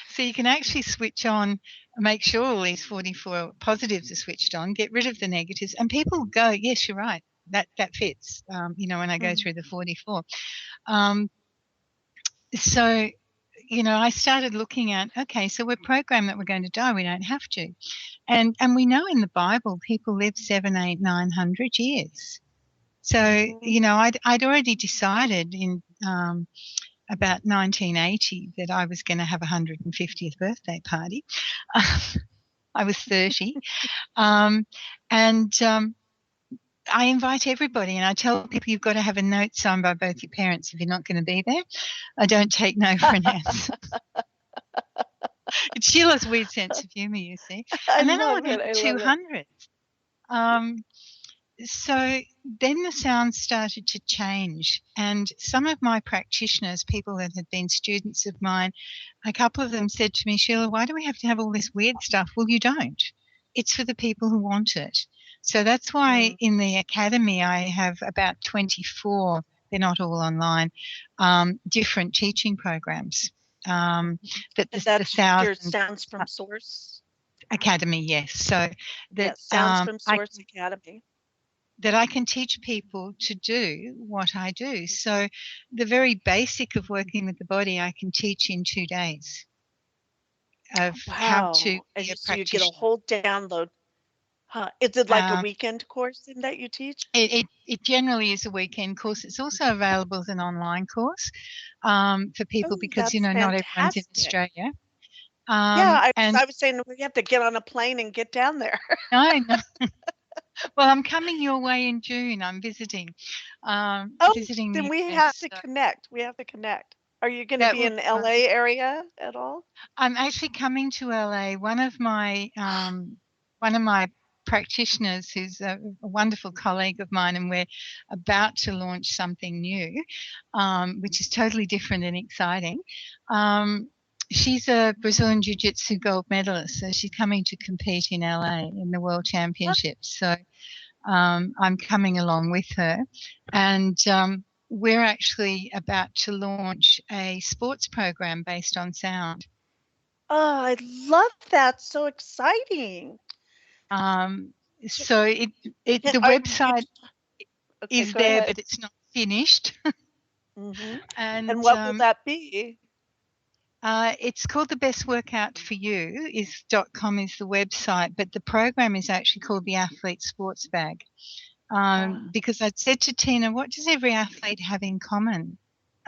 So you can actually switch on, make sure all these 44 positives are switched on, get rid of the negatives, and people go, yes, you're right, that fits, you know, when I go through the 44. So, you know, I started looking at, okay, so we're programmed that we're going to die, we don't have to. And we know in the Bible people live 700, 800, 900 years. So, you know, I'd already decided in about 1980 that I was going to have a 150th birthday party. I was 30. I invite everybody, and I tell people you've got to have a note signed by both your parents if you're not going to be there. I don't take no for an answer. It's Sheila's weird sense of humor, you see. And then I went into 200. So then the sounds started to change, and some of my practitioners, people that had been students of mine, a couple of them said to me, Sheila, why do we have to have all this weird stuff? Well, you don't. It's for the people who want it. So that's why in the academy I have about 24, they're not all online, different teaching programs. That's your Sounds from Source Academy, yes. So that Sounds from Source Academy. That I can teach people to do what I do. So the very basic of working with the body I can teach in 2 days of how to be a so you get a practitioner. whole download. Is it like a weekend course in that you teach? It generally is a weekend course. It's also available as an online course for people because, you know, not everyone's in Australia. I was saying we have to get on a plane and get down there. No. Well, I'm coming your way in June. I'm visiting. Visiting then the we US, have to connect. We have to connect. Are you going to be in LA area at all? I'm actually coming to LA. One of my practitioners, who's a wonderful colleague of mine, and we're about to launch something new, which is totally different and exciting. She's a Brazilian Jiu-Jitsu gold medalist, so she's coming to compete in LA in the World Championships. So I'm coming along with her, and we're actually about to launch a sports program based on sound. Oh, I love that. So exciting. So the website is there, but it's not finished. And what will that be? It's called The Best Workout for You .com is the website, but the program is actually called the Athlete Sports Bag. because I'd said to Tina, what does every athlete have in common?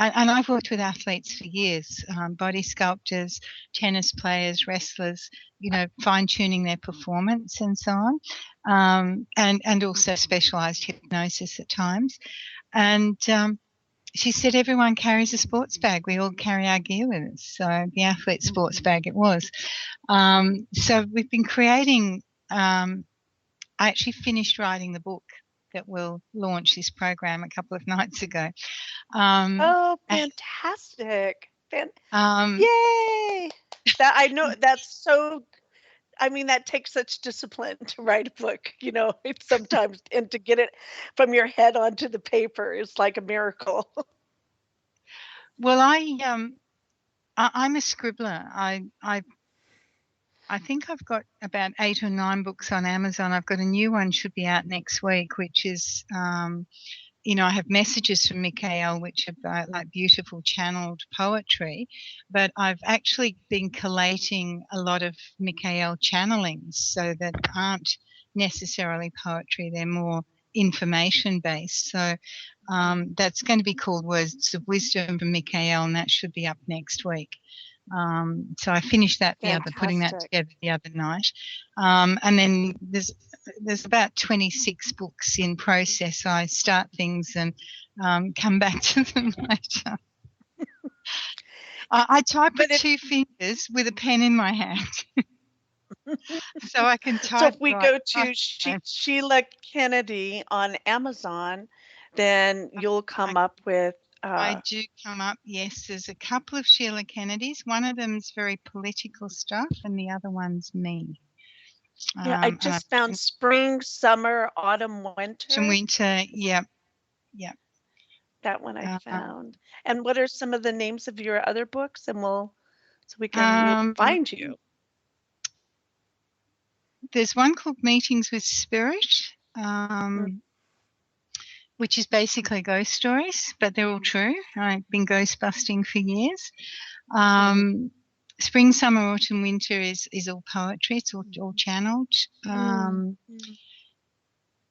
And I've worked with athletes for years, body sculptors, tennis players, wrestlers, fine-tuning their performance and so on, and also specialised hypnosis at times. And she said everyone carries a sports bag. We all carry our gear with us. So the athlete sports bag it was. So we've been creating, I actually finished writing the book that will launch this program a couple of nights ago. Oh, fantastic. Yay! That I know that's so, I mean, that takes such discipline to write a book, it's sometimes, and to get it from your head onto the paper is like a miracle. Well, I'm a scribbler. I think I've got about 8 or 9 books on Amazon. I've got a new one should be out next week, which is, I have messages from Michael, which are like beautiful channeled poetry, but I've actually been collating a lot of Michael channelings, so that aren't necessarily poetry. They're more information based. So that's going to be called Words of Wisdom from Michael, and that should be up next week. So I finished that putting that together the other night. And then there's about 26 books in process. I start things and come back to them later. I type with 2 fingers with a pen in my hand. So I can type. So if we go to Sheila Kennedy on Amazon, then you'll come up with I do come up, yes. There's a couple of Sheila Kennedys. One of them's very political stuff and the other one's me. Yeah, I just found spring, summer, autumn, winter. Winter, yep. That one I found. And what are some of the names of your other books? And so we can find you. There's one called Meetings with Spirit, which is basically ghost stories, but they're all true. I've been ghost busting for years. Spring, summer, autumn, winter is all poetry. It's all channeled.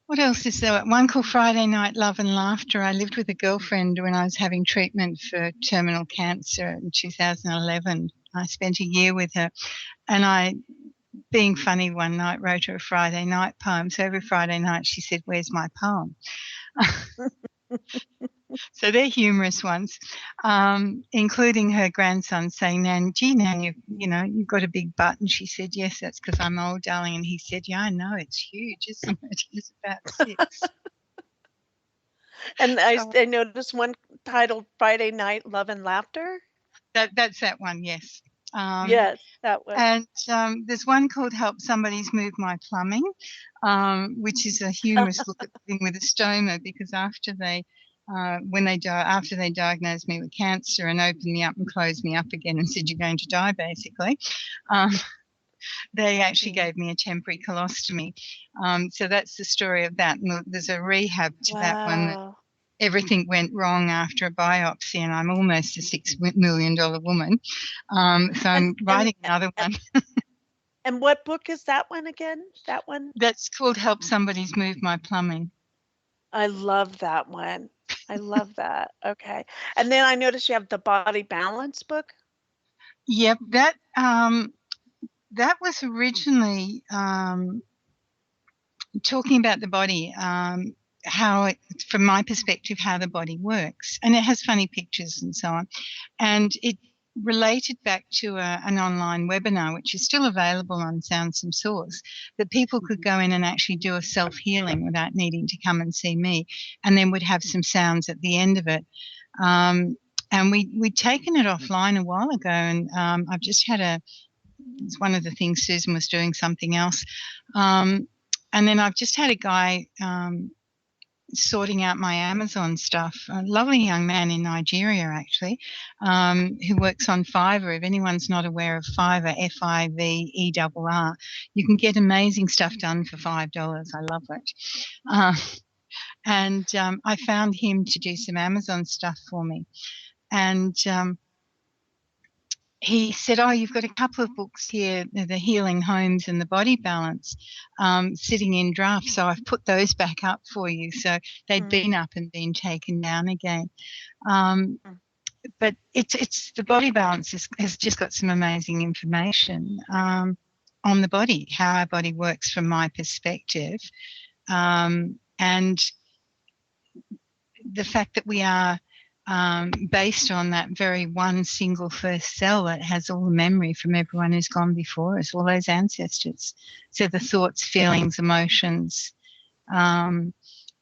What else is there? One called Friday Night Love and Laughter. I lived with a girlfriend when I was having treatment for terminal cancer in 2011. I spent a year with her, and I, being funny one night, wrote her a Friday night poem. So every Friday night she said, "Where's my poem?" So they're humorous ones, including her grandson saying, "Nan, gee, Nan, you've got a big butt." And she said, "Yes, that's because I'm old, darling." And he said, "Yeah, I know, it's huge, isn't it?" It's about 6. And I noticed one titled Friday Night Love and Laughter. That's that one, yes. Yes, that one. And there's one called Help Somebody's Move My Plumbing, which is a humorous look at living with a stoma, because after they diagnosed me with cancer and opened me up and closed me up again and said, "You're going to die," basically, they actually gave me a temporary colostomy. So that's the story of that. And there's a rehab to that one. That everything went wrong after a biopsy, and I'm almost a $6 million woman. So I'm writing another one. And what book is that one again? That one? That's called Help Somebody's Move My Plumbing. I love that one. I love that. Okay. And then I noticed you have the Body Balance book. Yep, that was originally talking about the body, how from my perspective, how the body works. And it has funny pictures and so on. And it related back to an online webinar, which is still available on Sound Some Source, that people could go in and actually do a self-healing without needing to come and see me, and then would have some sounds at the end of it. And we'd taken it offline a while ago, and I've just had it's one of the things Susan was doing something else. And then I've just had a guy sorting out my Amazon stuff, a lovely young man in Nigeria, actually, who works on Fiverr. If anyone's not aware of Fiverr, Fiverr, you can get amazing stuff done for $5. I love it. And I found him to do some Amazon stuff for me. And he said, "Oh, you've got a couple of books here, the Healing Homes and the Body Balance, sitting in draft. So I've put those back up for you." So they'd been up and been taken down again. But it's the Body Balance has just got some amazing information on the body, how our body works from my perspective, and the fact that we are based on that very one single first cell that has all the memory from everyone who's gone before us, all those ancestors. So the thoughts, feelings, emotions.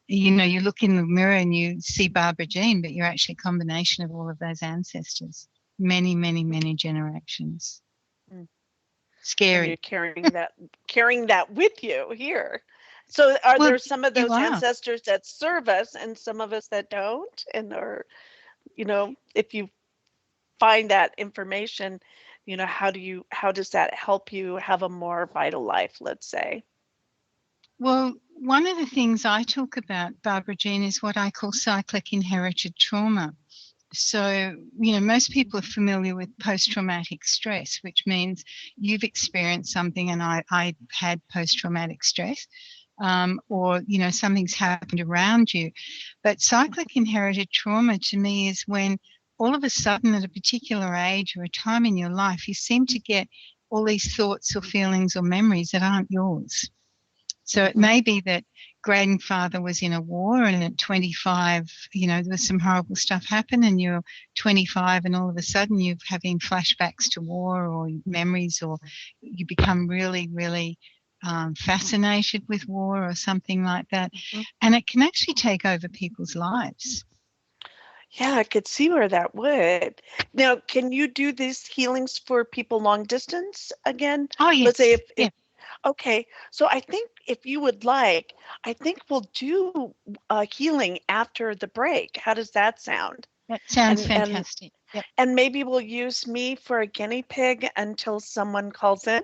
You look in the mirror and you see Barbara Jean, but you're actually a combination of all of those ancestors, many, many, many generations. Scary. And you're carrying that with you here. So are there some of those ancestors that serve us and some of us that don't? And if you find that information, how does that help you have a more vital life, let's say? Well, one of the things I talk about, Barbara Jean, is what I call cyclic inherited trauma. So, most people are familiar with post-traumatic stress, which means you've experienced something and I had post-traumatic stress, or, something's happened around you. But cyclic inherited trauma to me is when all of a sudden at a particular age or a time in your life, you seem to get all these thoughts or feelings or memories that aren't yours. So it may be that grandfather was in a war and at 25, there was some horrible stuff happen and you're 25 and all of a sudden you're having flashbacks to war or memories, or you become really, really fascinated with war or something like that. And it can actually take over people's lives. Yeah, I could see where that would. Now, can you do these healings for people long distance again? Oh, yes. Let's say if okay, so I think if you would like, I think we'll do a healing after the break. How does that sound? That sounds fantastic. Yep. And maybe we'll use me for a guinea pig until someone calls in.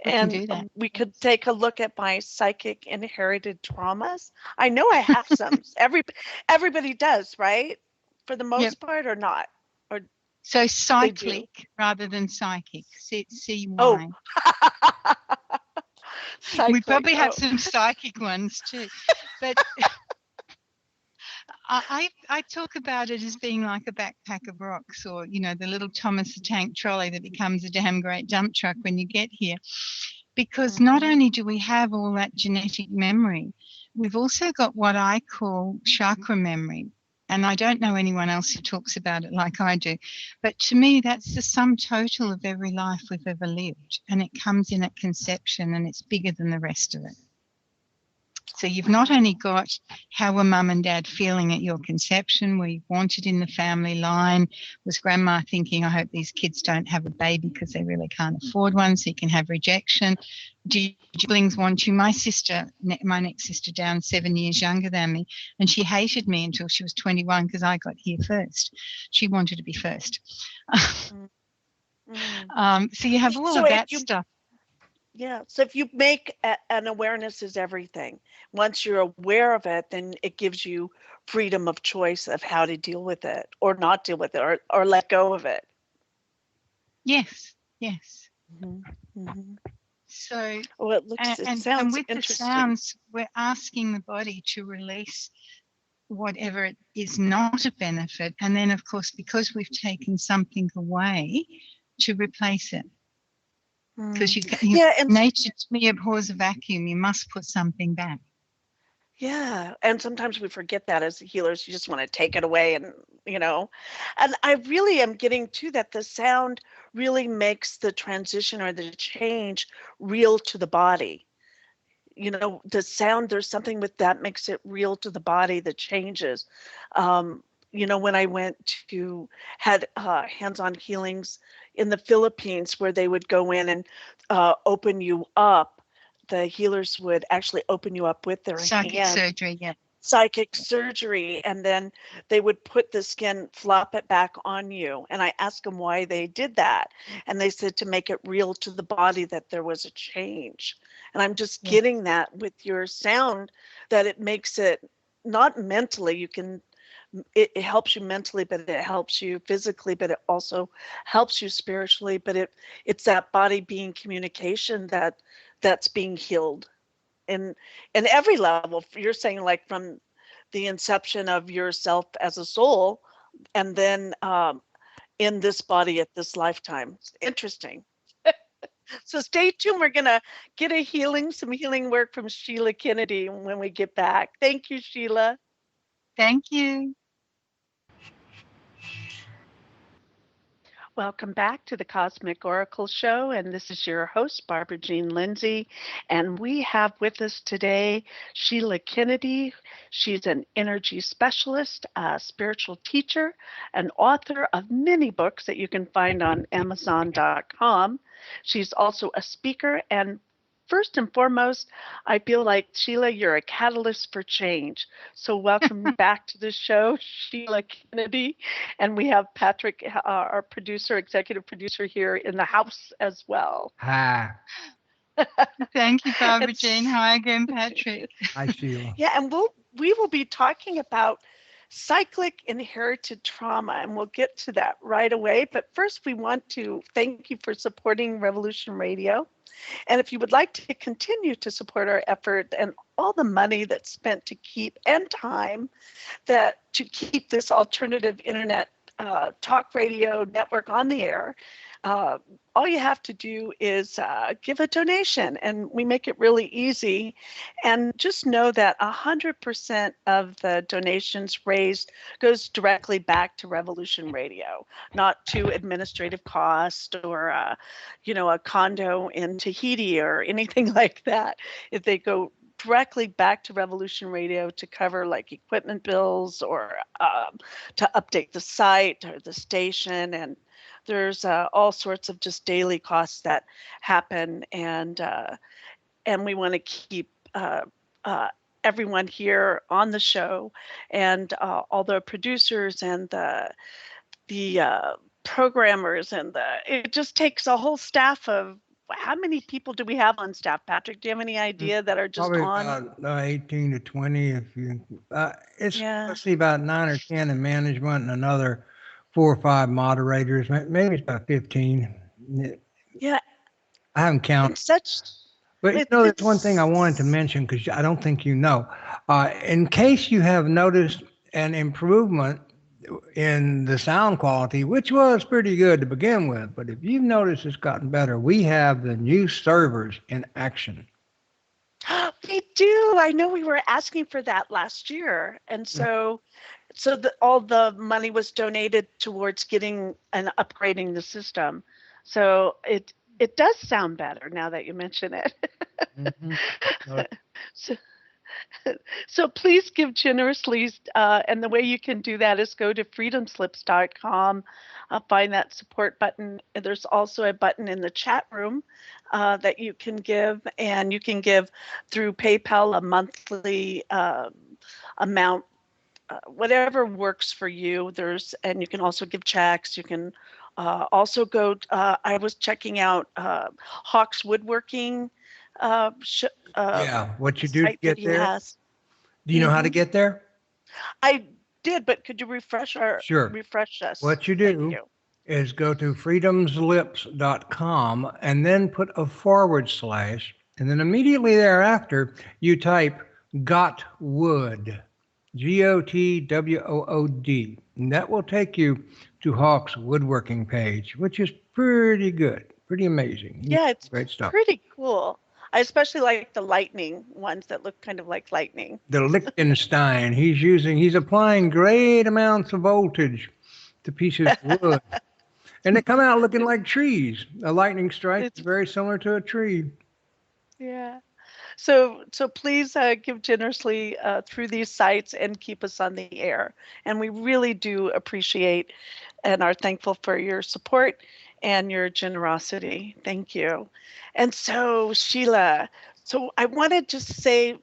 We can do that. We could take a look at my psychic inherited traumas. I know I have some. Everybody does, right? For the most part, or not? Or so cyclic rather than psychic. C-Y. Oh. We probably have some psychic ones too, but I talk about it as being like a backpack of rocks, or the little Thomas the Tank Trolley that becomes a damn great dump truck when you get here, because not only do we have all that genetic memory, we've also got what I call chakra memory. And I don't know anyone else who talks about it like I do. But to me, that's the sum total of every life we've ever lived. And it comes in at conception and it's bigger than the rest of it. So you've not only got how were mum and dad feeling at your conception, were you wanted in the family line, was grandma thinking, I hope these kids don't have a baby because they really can't afford one, so you can have rejection. Do your siblings want you? My next sister down, 7 years younger than me, and she hated me until she was 21 because I got here first. She wanted to be first. So you have all of that stuff. Yeah. So if you make an awareness is everything, once you're aware of it, then it gives you freedom of choice of how to deal with it or not deal with it or let go of it. Yes. So, well, it sounds with the sounds, we're asking the body to release whatever is not a benefit. And then, of course, because we've taken something away, to replace it. Because nature to me abhors a vacuum. You must put something back. Yeah, and sometimes we forget that as healers. You just want to take it away, and and I really am getting to that. The sound really makes the transition or the change real to the body. The sound, there's something with that makes it real to the body, the changes. When I had hands-on healings in the Philippines where they would go in and open you up, the healers would actually open you up with their psychic surgery, psychic surgery, and then they would put the skin, flop it back on you. And I asked them why they did that, and they said to make it real to the body that there was a change. And I'm just getting that with your sound, that it makes it not mentally, you can it helps you mentally, but it helps you physically, but it also helps you spiritually. But it's that body being communication that's being healed in every level. You're saying like from the inception of yourself as a soul, and then in this body at this lifetime. It's interesting. So stay tuned. We're gonna get some healing work from Sheila Kennedy when we get back. Thank you, Sheila. Thank you. Welcome back to the Cosmic Oracle Show, and this is your host, Barbara Jean Lindsey, and we have with us today Sheila Kennedy. She's an energy specialist, a spiritual teacher, an author of many books that you can find on Amazon.com. She's also a speaker, and first and foremost, I feel like, Sheila, you're a catalyst for change. So welcome back to the show, Sheila Kennedy. And we have Patrick, our executive producer here in the house as well. Hi. Thank you, Barbara Jean. Hi again, Patrick. Hi, Sheila. Yeah, and we will be talking about cyclic inherited trauma, and we'll get to that right away. But first, we want to thank you for supporting Revolution Radio. And if you would like to continue to support our effort and all the money that's spent to keep, and time to keep this alternative internet talk radio network on the air, all you have to do is give a donation, and we make it really easy. And just know that 100% of the donations raised goes directly back to Revolution Radio, not to administrative cost or a condo in Tahiti or anything like that. If they go directly back to Revolution Radio to cover like equipment bills or to update the site or the station, and there's all sorts of just daily costs that happen, and we want to keep everyone here on the show, and all the producers and the programmers, and it just takes a whole staff of. How many people do we have on staff, Patrick? Do you have any idea that are just Probably on? about 18 to 20. If you, it's Yeah. mostly about 9 or 10 in management and another 4 or 5 moderators. Maybe it's about 15. Yeah. I haven't counted. But there's one thing I wanted to mention because I don't think you know. In case you have noticed an improvement in the sound quality, which was pretty good to begin with, but if you've noticed it's gotten better, we have the new servers in action. We do. I know we were asking for that last year, and so all the money was donated towards getting and upgrading the system. So it does sound better now that you mention it. Mm-hmm. So please give generously, and the way you can do that is go to freedomslips.com, find that support button. And there's also a button in the chat room that you can give, and you can give through PayPal a monthly amount, whatever works for you. And you can also give checks. You can also go. I was checking out Hawk's Woodworking. What you do to get there? Do you know how to get there? I did, but could you refresh us? What you do is go to freedomslips.com and then put a / and then immediately thereafter you type got wood, GOTWOOD, and that will take you to Hawk's Woodworking page, which is pretty good, pretty amazing. Yeah, it's great stuff. Pretty cool. I especially like the lightning ones that look kind of like lightning. The Liechtenstein, he's applying great amounts of voltage to pieces of wood. And they come out looking like trees. A lightning strike is very similar to a tree. Yeah. So please give generously through these sites and keep us on the air. And we really do appreciate and are thankful for your support and your generosity. Thank you. And so, Sheila, I wanted to say,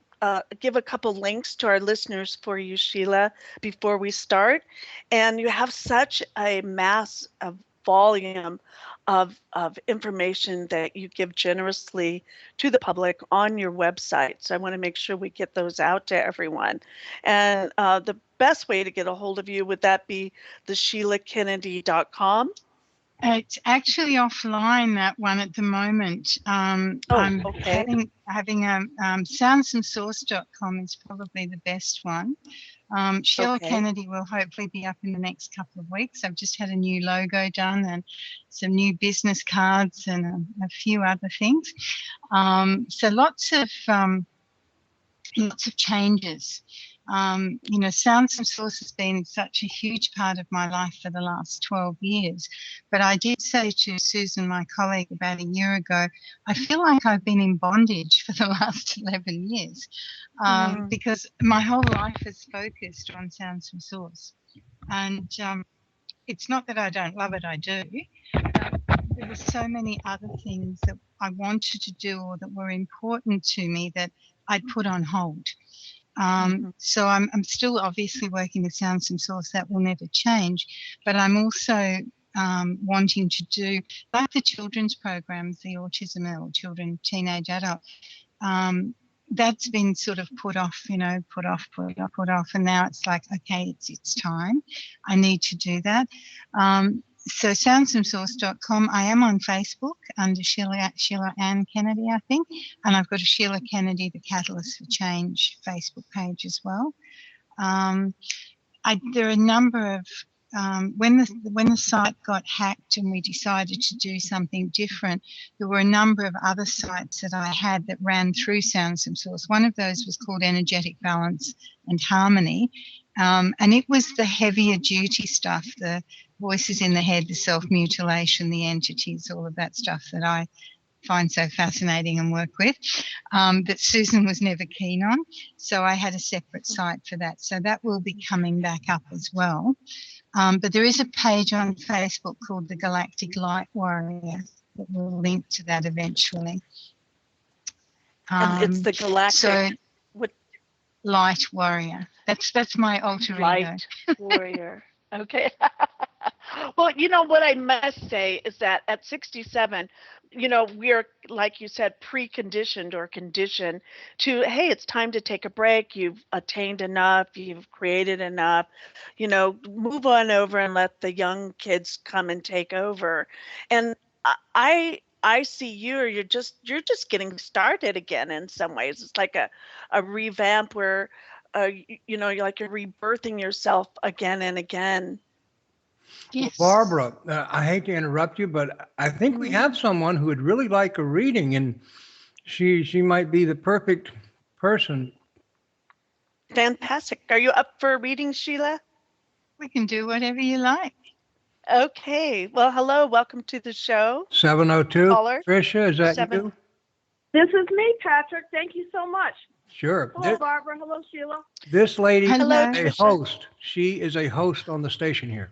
give a couple links to our listeners for you, Sheila, before we start. And you have such a mass of volume of information that you give generously to the public on your website. So I want to make sure we get those out to everyone. And the best way to get a hold of you, would that be the SheilaKennedy.com? It's actually offline, that one, at the moment. I'm Okay. soundsandsource.com is probably the best one. Sheila Okay. Kennedy will hopefully be up in the next couple of weeks. I've just had a new logo done and some new business cards and a few other things. So lots of changes. Sounds and Source has been such a huge part of my life for the last 12 years. But I did say to Susan, my colleague, about a year ago, I feel like I've been in bondage for the last 11 years because my whole life is focused on Sounds from Source. And it's not that I don't love it, I do. There were so many other things that I wanted to do or that were important to me that I'd put on hold. So I'm still obviously working with Sounds from Source. That will never change. But I'm also wanting to do, like the children's programs, the autism or children, teenage, adult. That's been sort of put off. And now it's like, okay, it's time. I need to do that. So soundsandsource.com. I am on Facebook under Sheila Ann Kennedy, I think, and I've got a Sheila Kennedy, the Catalyst for Change Facebook page as well. There are a number of when the site got hacked and we decided to do something different, there were a number of other sites that I had that ran through Sounds from Source. One of those was called Energetic Balance and Harmony, and it was the heavier duty stuff, the voices in the head, the self-mutilation, the entities, all of that stuff that I find so fascinating and work with, that Susan was never keen on. So I had a separate site for that. So that will be coming back up as well. But there is a page on Facebook called the Galactic Light Warrior that will link to that eventually. And it's the Galactic Light Warrior. That's my alter ego. Light Warrior. Okay. Well, what I must say is that at 67, we're, like you said, preconditioned or conditioned to, hey, it's time to take a break. You've attained enough. You've created enough. Move on over and let the young kids come and take over. And I see you're just getting started again in some ways. It's like a revamp where, you're like you're rebirthing yourself again and again. Yes. Well, Barbara, I hate to interrupt you, but I think we have someone who would really like a reading, and she might be the perfect person. Fantastic. Are you up for a reading, Sheila? We can do whatever you like. Okay. Well, hello. Welcome to the show. 702. Caller. Tricia, is that you? This is me, Patrick. Thank you so much. Sure. Hello, Barbara. Hello, Sheila. This lady Hello, is a host. She is a host on the station here.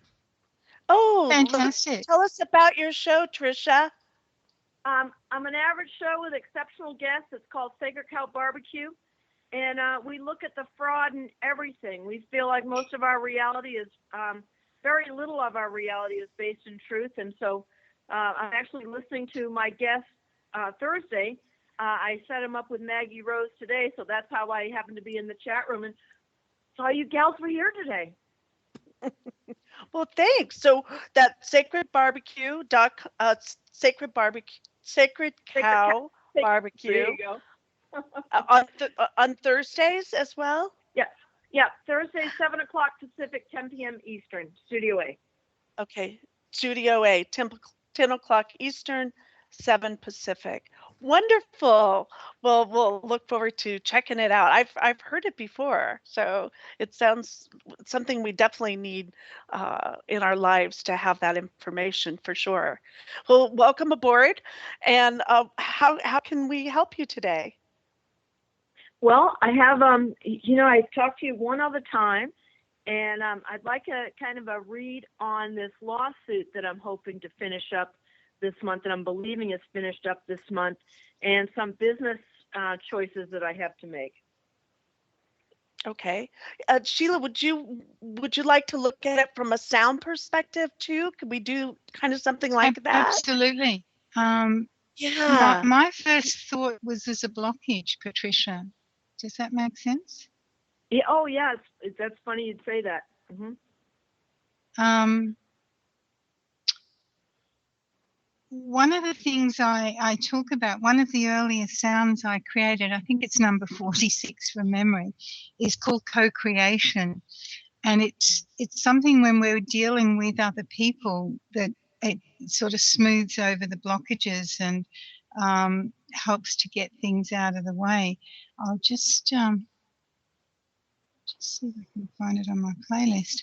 Oh, fantastic. Tell us about your show, Tricia. I'm an average show with exceptional guests. It's called Sacred Cow Barbecue. And we look at the fraud in everything. We feel like most of our reality is, very little of our reality is based in truth. And so I'm actually listening to my guest Thursday. I set him up with Maggie Rose today, so that's how I happen to be in the chat room and saw you gals were here today. Well, thanks. So that Sacred Cow Barbecue. There you go. on Thursdays as well? Yeah. Thursday, 7 o'clock Pacific, 10 p.m. Eastern, Studio A. Okay. Studio A, 10 o'clock Eastern, 7 Pacific. Wonderful. Well, we'll look forward to checking it out. I've heard it before, so it sounds something we definitely need in our lives to have that information for sure. Well, welcome aboard. And how can we help you today? Well, I have I talked to you one other time, and I'd like a kind of a read on this lawsuit that I'm hoping to finish up this month, and I'm believing it's finished up this month, and some business choices that I have to make. Okay. Sheila, would you like to look at it from a sound perspective too? Could we do kind of something like that? Absolutely. My Yeah. my first thought was there's a blockage, Patricia. Does that make sense? Yeah. Oh, yeah. That's funny you'd say that. Hmm. One of the things I talk about, one of the earliest sounds I created, I think it's number 46 from memory, is called co-creation. And it's something when we're dealing with other people that it sort of smooths over the blockages and helps to get things out of the way. I'll just see if I can find it on my playlist.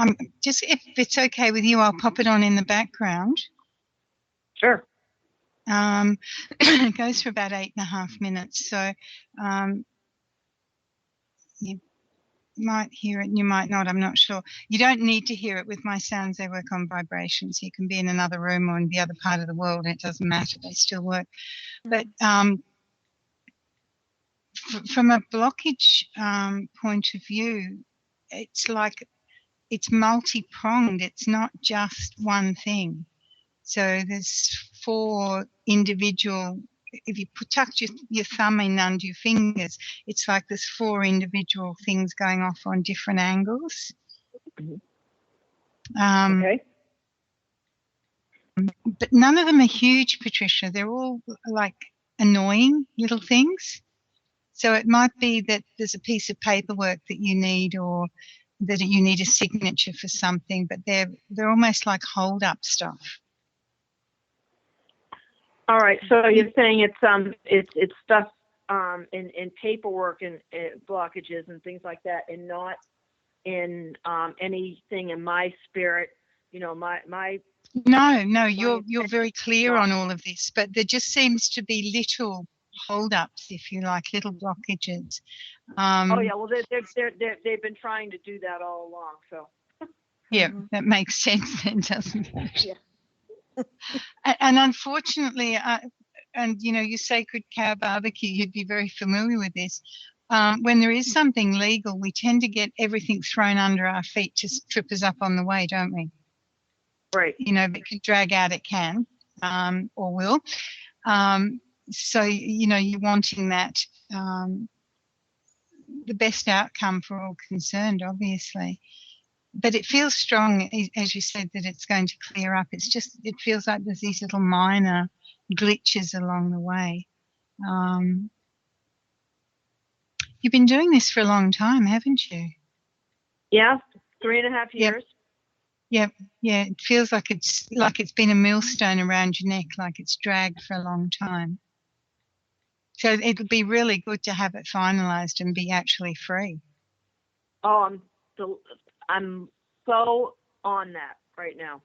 I'm just, if it's okay with you, I'll pop it on in the background. Sure. It goes for about 8.5 minutes. So you might hear it and you might not, I'm not sure. You don't need to hear it with my sounds. They work on vibrations. You can be in another room or in the other part of the world and it doesn't matter. They still work. But from a blockage point of view, it's like it's multi-pronged. It's not just one thing. So there's 4 individual, if you tuck your thumb in under your fingers, it's like there's 4 individual things going off on different angles. Okay. But none of them are huge, Patricia. They're all like annoying little things. So it might be that there's a piece of paperwork that you need, or that you need a signature for something, but they're almost like hold up stuff. All right. So you're saying it's stuff in paperwork and blockages and things like that, and not in anything in my spirit. You know, my. No, you're very clear on all of this, but there just seems to be little hold-ups, if you like, little blockages. Oh yeah, well they've been trying to do that all along. So. Yeah, that makes sense then, doesn't it? Yeah. And unfortunately, and you know, your Sacred Cow Barbecue, you'd be very familiar with this. When there is something legal, we tend to get everything thrown under our feet to trip us up on the way, don't we? Right. You know, if it could drag out, it can, or will. So, you know, you're wanting that, the best outcome for all concerned, obviously. But it feels strong, as you said, that it's going to clear up. It's just, it feels like there's these little minor glitches along the way. You've been doing this for a long time, haven't you? Yeah, 3.5 years. Yep. Yeah. It feels like it's been a millstone around your neck, like it's dragged for a long time. So it'll be really good to have it finalized and be actually free. Oh, I'm so on that right now.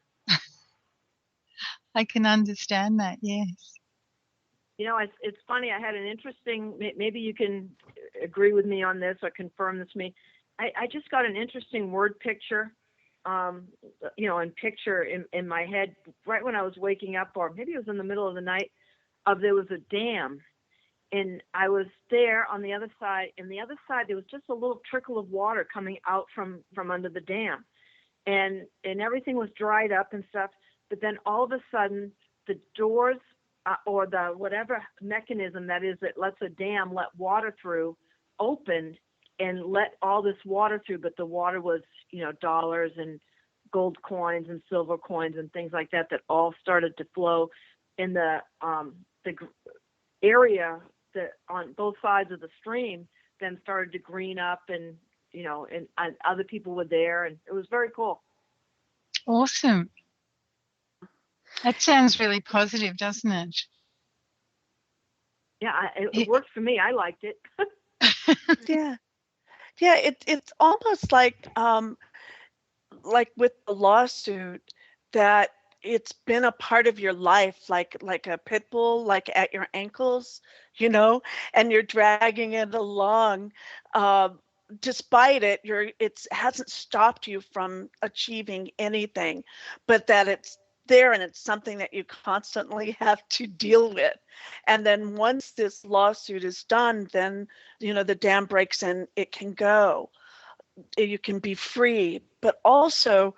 I can understand that. Yes. You know, it's funny. I had an interesting. Maybe you can agree with me on this or confirm this to me. I just got an interesting word picture. You know, in my head right when I was waking up, or maybe it was in the middle of the night. There was a dam. And I was there on the other side. And the other side, there was just a little trickle of water coming out from under the dam, and everything was dried up and stuff. But then all of a sudden, the doors or the whatever mechanism that is that lets a dam let water through opened and let all this water through. But the water was, you know, dollars and gold coins and silver coins and things like that all started to flow in the area that on both sides of the stream then started to green up, and you know, and other people were there, and it was very cool. Awesome. That sounds really positive, doesn't it? Yeah, it worked for me. I liked it. Yeah. Yeah, it's almost like with the lawsuit, that it's been a part of your life, like a pit bull, like at your ankles, you know, and you're dragging it along. Despite it hasn't stopped you from achieving anything, but that it's there, and it's something that you constantly have to deal with. And then once this lawsuit is done, then, the dam breaks and it can go. You can be free, but also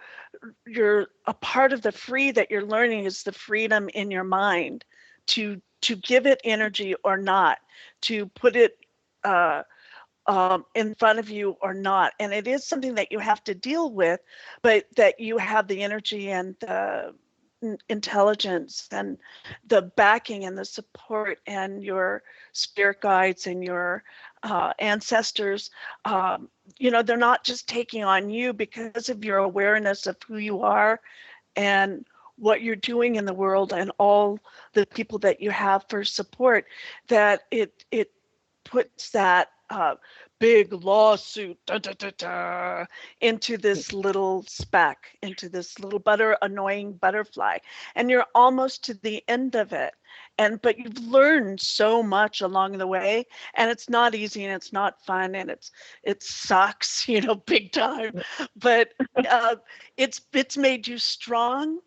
you're a part of the free that you're learning is the freedom in your mind to give it energy or not, to put it in front of you or not. And it is something that you have to deal with, but that you have the energy and the intelligence and the backing and the support and your spirit guides and your ancestors. They're not just taking on you because of your awareness of who you are and what you're doing in the world and all the people that you have for support, that it puts that big lawsuit into this little speck, into this little annoying butterfly, and you're almost to the end of it. But you've learned so much along the way, and it's not easy and it's not fun and it sucks, big time. But it's made you strong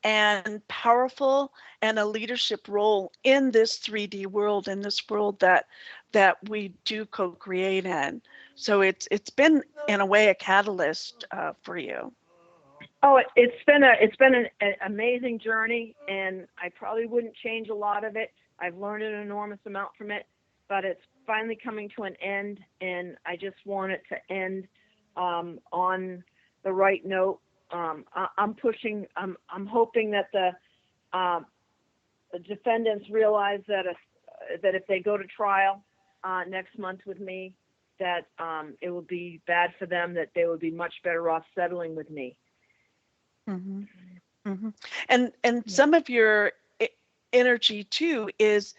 and powerful and a leadership role in this 3D world, in this world that we do co-create in. So it's been in a way a catalyst for you. Oh, it's been an amazing journey, and I probably wouldn't change a lot of it. I've learned an enormous amount from it, but it's finally coming to an end, and I just want it to end on the right note. I'm hoping that the defendants realize that if they go to trial next month with me, that it will be bad for them, that they would be much better off settling with me. Mm-hmm. Mm-hmm. And some of your energy too is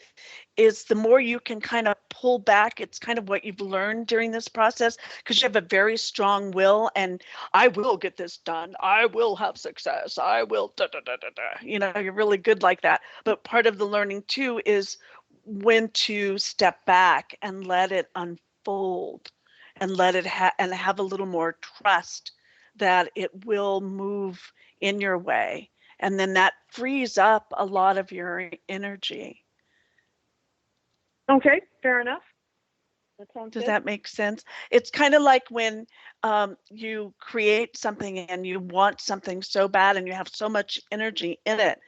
the more you can kind of pull back. It's kind of what you've learned during this process, because you have a very strong will, and I will get this done. I will have success. I will you're really good like that. But part of the learning too is when to step back and let it unfold and let it and have a little more trust that it will move in your way. And then that frees up a lot of your energy. Okay, fair enough. That sounds Does good. that make sense? It's kind of like when you create something and you want something so bad and you have so much energy in it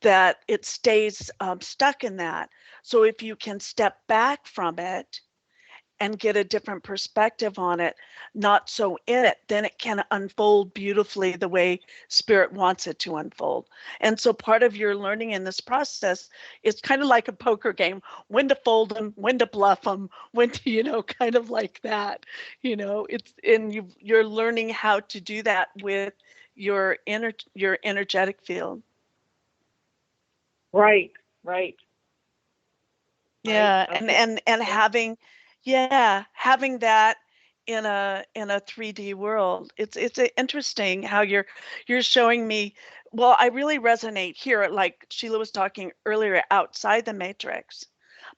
that it stays stuck in that. So if you can step back from it and get a different perspective on it, not so in it, then it can unfold beautifully the way spirit wants it to unfold. And so part of your learning in this process is kind of like a poker game, when to fold them, when to bluff them, when to, kind of like that, it's you're learning how to do that with your energetic field. Right. Yeah, Okay. and having that in a 3D world. It's interesting how you're showing me. Well, I really resonate here, like Sheila was talking earlier, outside the matrix.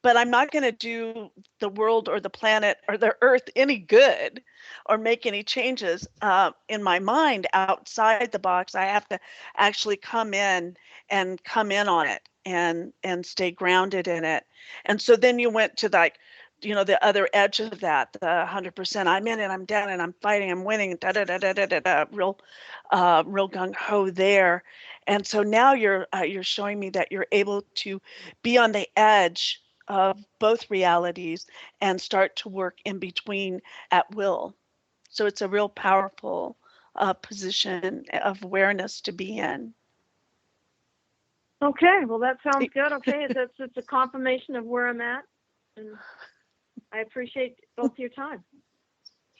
But I'm not going to do the world or the planet or the earth any good or make any changes in my mind outside the box. I have to actually come in on it and stay grounded in it. And so then you went to the other edge of that, the 100%. I'm in it, I'm down and I'm fighting, I'm winning, real gung ho there. And so now you're showing me that you're able to be on the edge of both realities and start to work in between at will. So it's a real powerful position of awareness to be in. Okay, well, that sounds good. Okay, it's a confirmation of where I'm at, and I appreciate both your time.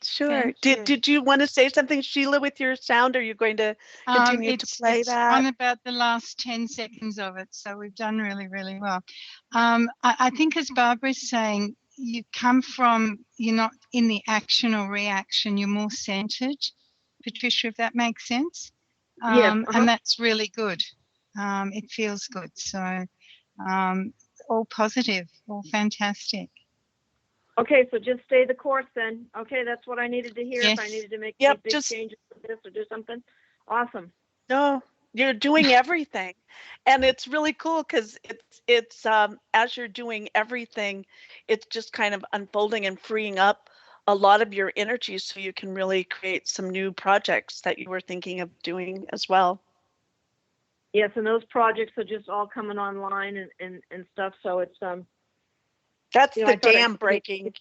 Sure. Did you want to say something, Sheila, with your sound? Are you going to continue to play that? On about the last 10 seconds of it, so we've done really, really well. I think, as Barbara's saying, you come from, you're not in the action or reaction, you're more centered, Patricia, if that makes sense. Yes. And that's really good. It feels good. So all positive, all fantastic. Okay, so just stay the course then. Okay, that's what I needed to hear. Yes. If I needed to make Yep, big changes to this or do something. Awesome. No, You're doing everything. And it's really cool because it's as you're doing everything, it's just kind of unfolding and freeing up a lot of your energy so you can really create some new projects that you were thinking of doing as well. Yes, and those projects are just all coming online and stuff. So it's That's you know, the I thought dam breaking.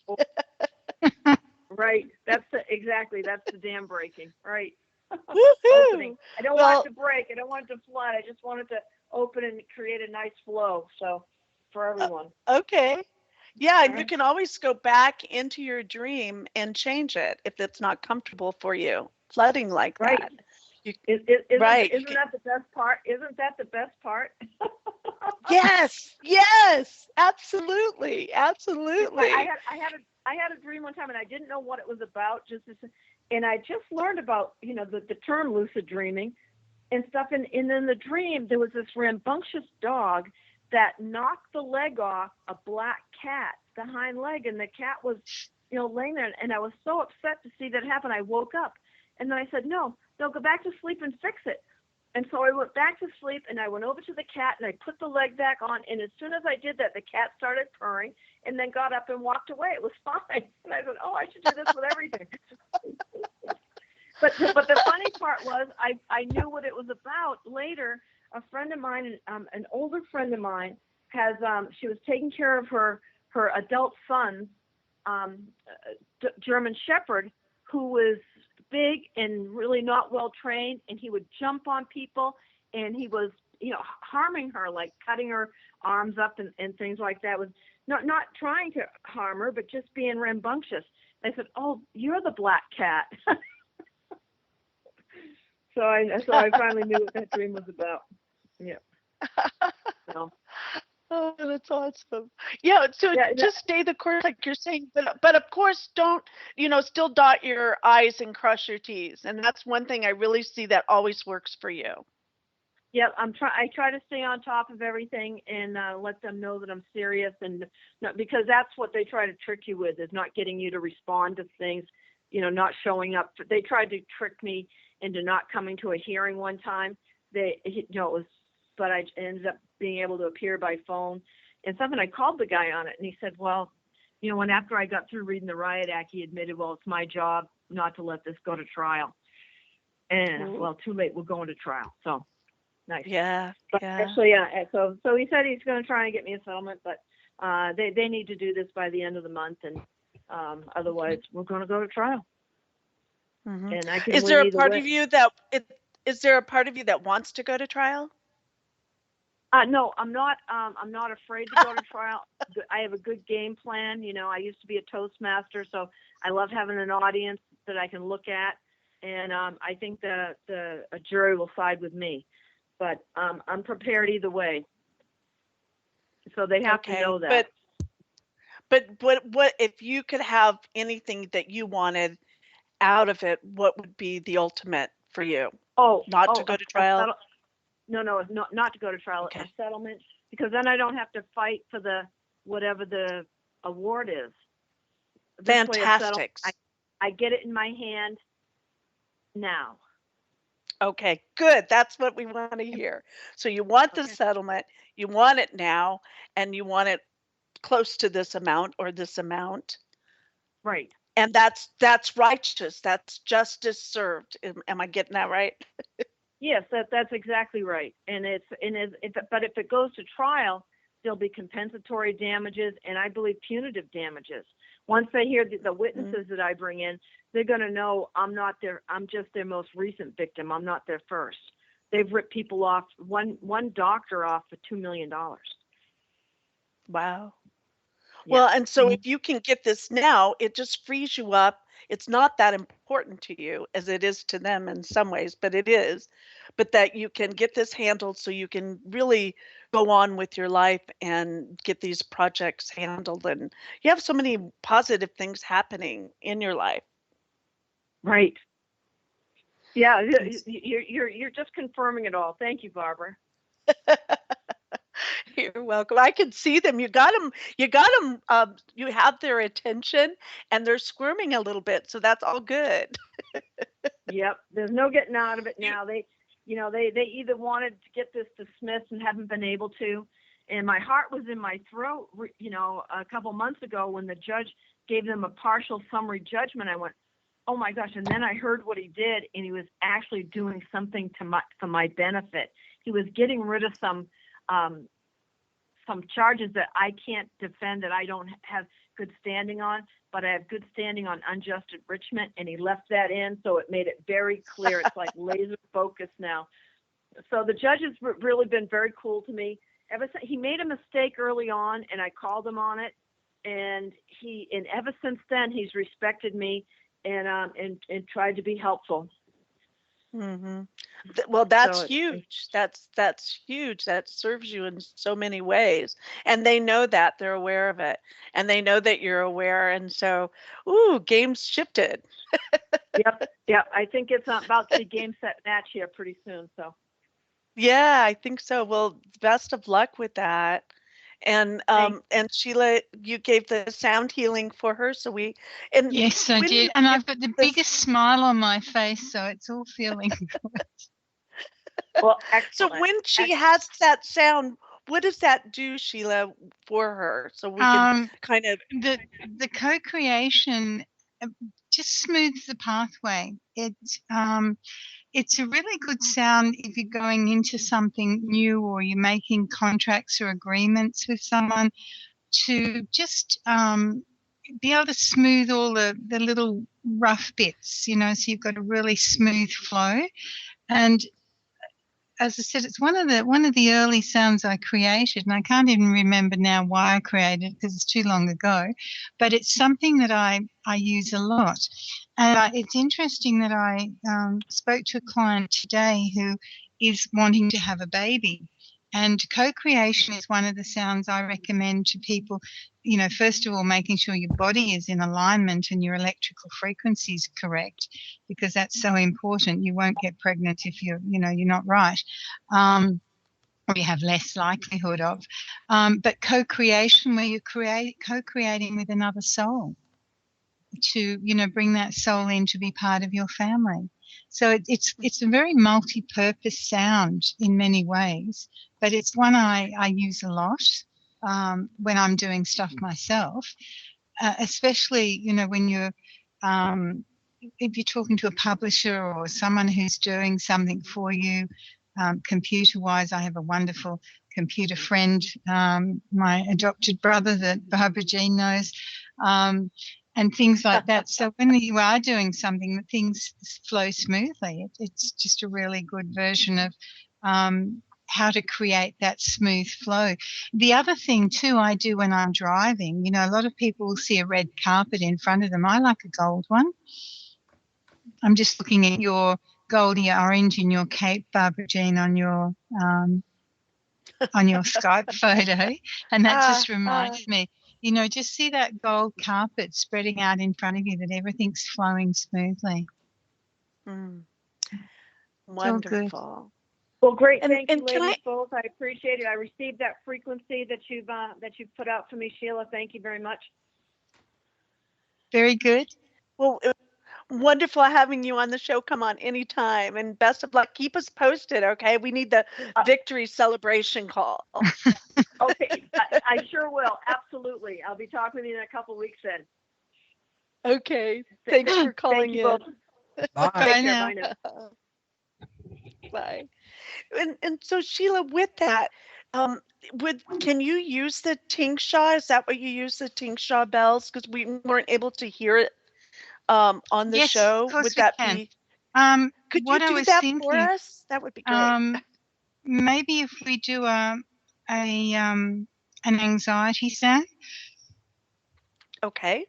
Right. That's the dam breaking. Right. Woohoo! Opening. I don't Well, want it to break. I don't want it to flood. I just want it to open and create a nice flow. So for everyone. okay. Yeah, and you Alright. can always go back into your dream and change it if it's not comfortable for you. Flooding like Right. that. You, Isn't right. isn't that the best part? Isn't that the best part? Yes, yes, absolutely, absolutely. I had a dream one time and I didn't know what it was about. And I just learned about the term lucid dreaming and stuff. And in the dream there was this rambunctious dog that knocked the leg off a black cat, the hind leg, and the cat was laying there. And I was so upset to see that happen. I woke up and then I said, no, go back to sleep and fix it. And so I went back to sleep and I went over to the cat and I put the leg back on. And as soon as I did that, the cat started purring and then got up and walked away. It was fine. And I said, oh, I should do this with everything. But the funny part was I knew what it was about. Later, a friend of mine, an older friend of mine, she was taking care of her adult son's German Shepherd, who was big and really not well trained, and he would jump on people, and he was harming her, like cutting her arms up and things like that. Was not trying to harm her, but just being rambunctious. I said, oh, you're the black cat. So I finally knew what that dream was about. Yeah. So. Oh, that's awesome. Yeah, so just stay the course like you're saying, but of course don't, still dot your I's and cross your T's. And that's one thing I really see that always works for you. Yeah, I try to stay on top of everything and let them know that I'm serious, and not, because that's what they try to trick you with, is not getting you to respond to things, not showing up. They tried to trick me into not coming to a hearing one time. It was, but I ended up being able to appear by phone and something. I called the guy on it and he said, well, when after I got through reading the Riot Act, he admitted, well, it's my job not to let this go to trial. And well, too late, we're going to trial. So nice. Yeah. But yeah. actually, yeah. So he said he's going to try and get me a settlement, but they need to do this by the end of the month, and otherwise we're going to go to trial. Mm-hmm. And I can is there a part of you that wants to go to trial? No, I'm not. I'm not afraid to go to trial. I have a good game plan. I used to be a Toastmaster, so I love having an audience that I can look at, and I think a jury will side with me. But I'm prepared either way. So they have to know that. But what if you could have anything that you wanted out of it? What would be the ultimate for you? Not to go to trial. No, not to go to trial. Okay. A settlement, because then I don't have to fight for whatever the award is. Fantastic. I get it in my hand now. Okay, good. That's what we want to hear. So you want the settlement, you want it now, and you want it close to this amount or this amount. Right. And that's righteous. That's justice served. Am I getting that right? Yes, that's exactly right. And but if it goes to trial, there'll be compensatory damages, and I believe punitive damages. Once they hear the witnesses that I bring in, they're going to know I'm just their most recent victim. I'm not their first. They've ripped people off, one doctor off for $2 million. Wow. Yeah. Well, and so if you can get this now, it just frees you up. It's not that important to you as it is to them in some ways, but it is. But that you can get this handled so you can really go on with your life and get these projects handled. And you have so many positive things happening in your life. Right. Yeah, you're just confirming it all. Thank you, Barbara. You're welcome. I can see them. You got them. You have their attention, and they're squirming a little bit. So that's all good. Yep. There's no getting out of it now. they either wanted to get this dismissed and haven't been able to. And my heart was in my throat, a couple months ago when the judge gave them a partial summary judgment. I went, oh my gosh. And then I heard what he did, and he was actually doing something for my benefit. He was getting rid of some charges that I can't defend, that I don't have good standing on, but I have good standing on unjust enrichment, and he left that in, so it made it very clear. It's like laser focused now. So the judge has really been very cool to me. He made a mistake early on, and I called him on it, and ever since then he's respected me and tried to be helpful. Mm-hmm. Well, that's So huge. That's huge. That serves you in so many ways, and they know that. They're aware of it, and they know that you're aware. And so, game's shifted. Yep. I think it's about to be game, set, match here pretty soon. So. Yeah, I think so. Well, best of luck with that. And Sheila, you gave the sound healing for her, so Yes, I did, and I've got the biggest smile on my face, so it's all feeling good. Well, So excellent. when she has that sound, what does that do, Sheila, for her? So we can kind of the co-creation just smooths the pathway. It's a really good sound if you're going into something new, or you're making contracts or agreements with someone, to just be able to smooth all the little rough bits, so you've got a really smooth flow. And as I said, it's one of the early sounds I created, and I can't even remember now why I created it because it's too long ago, but it's something that I use a lot. And it's interesting that I spoke to a client today who is wanting to have a baby, and co-creation is one of the sounds I recommend to people. First of all, making sure your body is in alignment and your electrical frequency is correct, because that's so important. You won't get pregnant if you're not right, or you have less likelihood of. But co-creation, where you're co-creating with another soul, to bring that soul in to be part of your family. So it's a very multi-purpose sound in many ways, but it's one I use a lot when I'm doing stuff myself, especially when you're if you're talking to a publisher or someone who's doing something for you computer-wise. I have a wonderful computer friend, my adopted brother that Barbara Jean knows, and things like that. So when you are doing something, things flow smoothly. It's just a really good version of how to create that smooth flow. The other thing too I do when I'm driving, a lot of people will see a red carpet in front of them. I like a gold one. I'm just looking at your goldy orange in your cape, Barbara Jean, on your Skype photo, and that just reminds me, just see that gold carpet spreading out in front of you, that everything's flowing smoothly. Wonderful. Well, great. Thank you, ladies, both. I appreciate it. I received that frequency that you've put out for me, Sheila. Thank you very much. Very good. Well, wonderful having you on the show. Come on anytime, and best of luck. Keep us posted, okay? We need the victory celebration call. Okay, I sure will. Absolutely. I'll be talking with you in a couple weeks then. Okay. Thanks for calling in. Bye. Take care. Bye now. Bye. And so, Sheila, with that, can you use the Tingshaw? Is that what you use, the Tingshaw bells? Because we weren't able to hear it on the show. Of course Would that can. be? Could What you do I was that thinking, for us? That would be great. Maybe if we do an anxiety sound. Okay.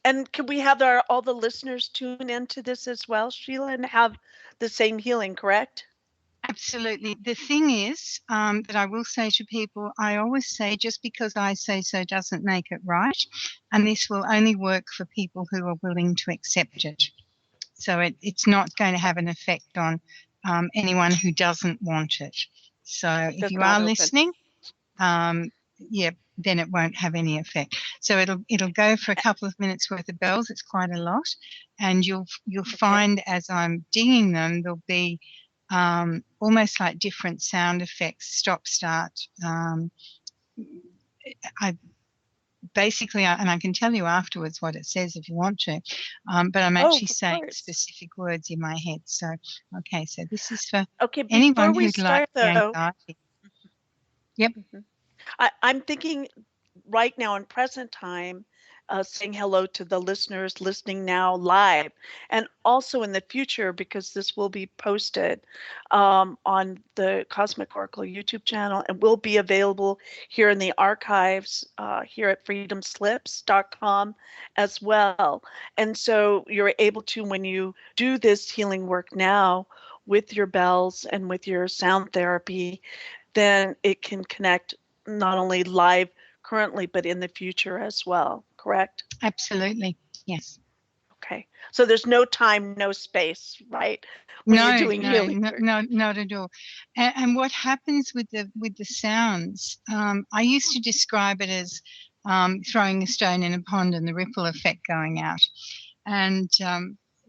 And can we have all the listeners tune into this as well, Sheila, and have the same healing, correct? Absolutely. The thing is that I will say to people, I always say, just because I say so doesn't make it right. And this will only work for people who are willing to accept it. So it's not going to have an effect on anyone who doesn't want it. So if you are listening, then it won't have any effect. So it'll go for a couple of minutes worth of bells. It's quite a lot, and you'll find as I'm dinging them, there'll be almost like different sound effects, stop, start. I basically, and I can tell you afterwards what it says if you want to, but I'm actually saying specific words in my head. So, okay, so this is for anyone who'd like the anxiety. Yep. I'm thinking right now in present time, saying hello to the listeners listening now live, and also in the future, because this will be posted on the Cosmic Oracle YouTube channel and will be available here in the archives here at freedomslips.com as well. And so you're able to, when you do this healing work now with your bells and with your sound therapy, then it can connect not only live currently, but in the future as well, correct? Absolutely, yes. Okay, so there's no time, no space, right? When you're doing healing work. Not at all. And what happens with the sounds? I used to describe it as throwing a stone in a pond and the ripple effect going out. And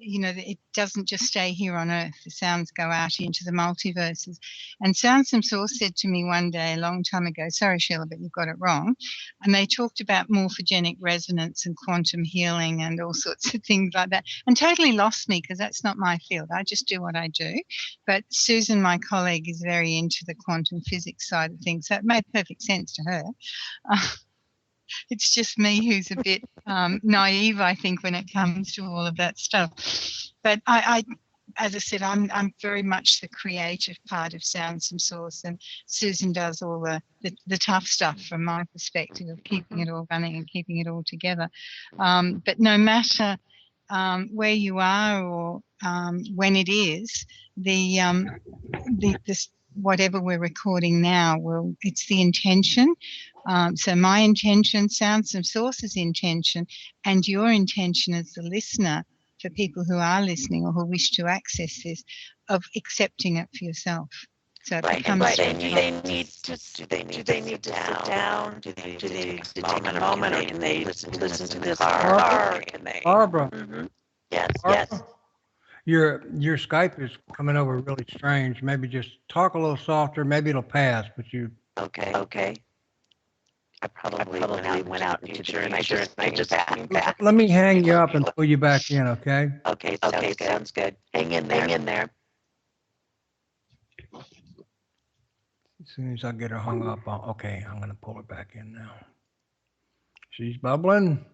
it doesn't just stay here on Earth. The sounds go out into the multiverses. And Sounds Some Source said to me one day a long time ago, sorry, Sheila, but you've got it wrong. And they talked about morphogenic resonance and quantum healing and all sorts of things like that, and totally lost me because that's not my field. I just do what I do. But Susan, my colleague, is very into the quantum physics side of things. So it made perfect sense to her. It's just me who's a bit naive, I think, when it comes to all of that stuff. But I as I said, I'm very much the creative part of Sounds Some Source, and Susan does all the tough stuff from my perspective of keeping it all running and keeping it all together. But no matter where you are or when it is, this whatever we're recording now, it's the intention. So my intention, Sounds Some Source's intention, and your intention as the listener, for people who are listening or who wish to access this, of accepting it for yourself. So it becomes do they need to sit down? Do they take a moment, or can they listen to this in the car? Barbara. Mm-hmm. Yes. Your Skype is coming over really strange. Maybe just talk a little softer. Maybe it'll pass, but you. Okay. I probably went out into the future and I just came back. Let me hang you up and pull you back in, okay? Okay, sounds good. Hang in there. As soon as I get her hung up, okay, I'm going to pull her back in now. She's bubbling.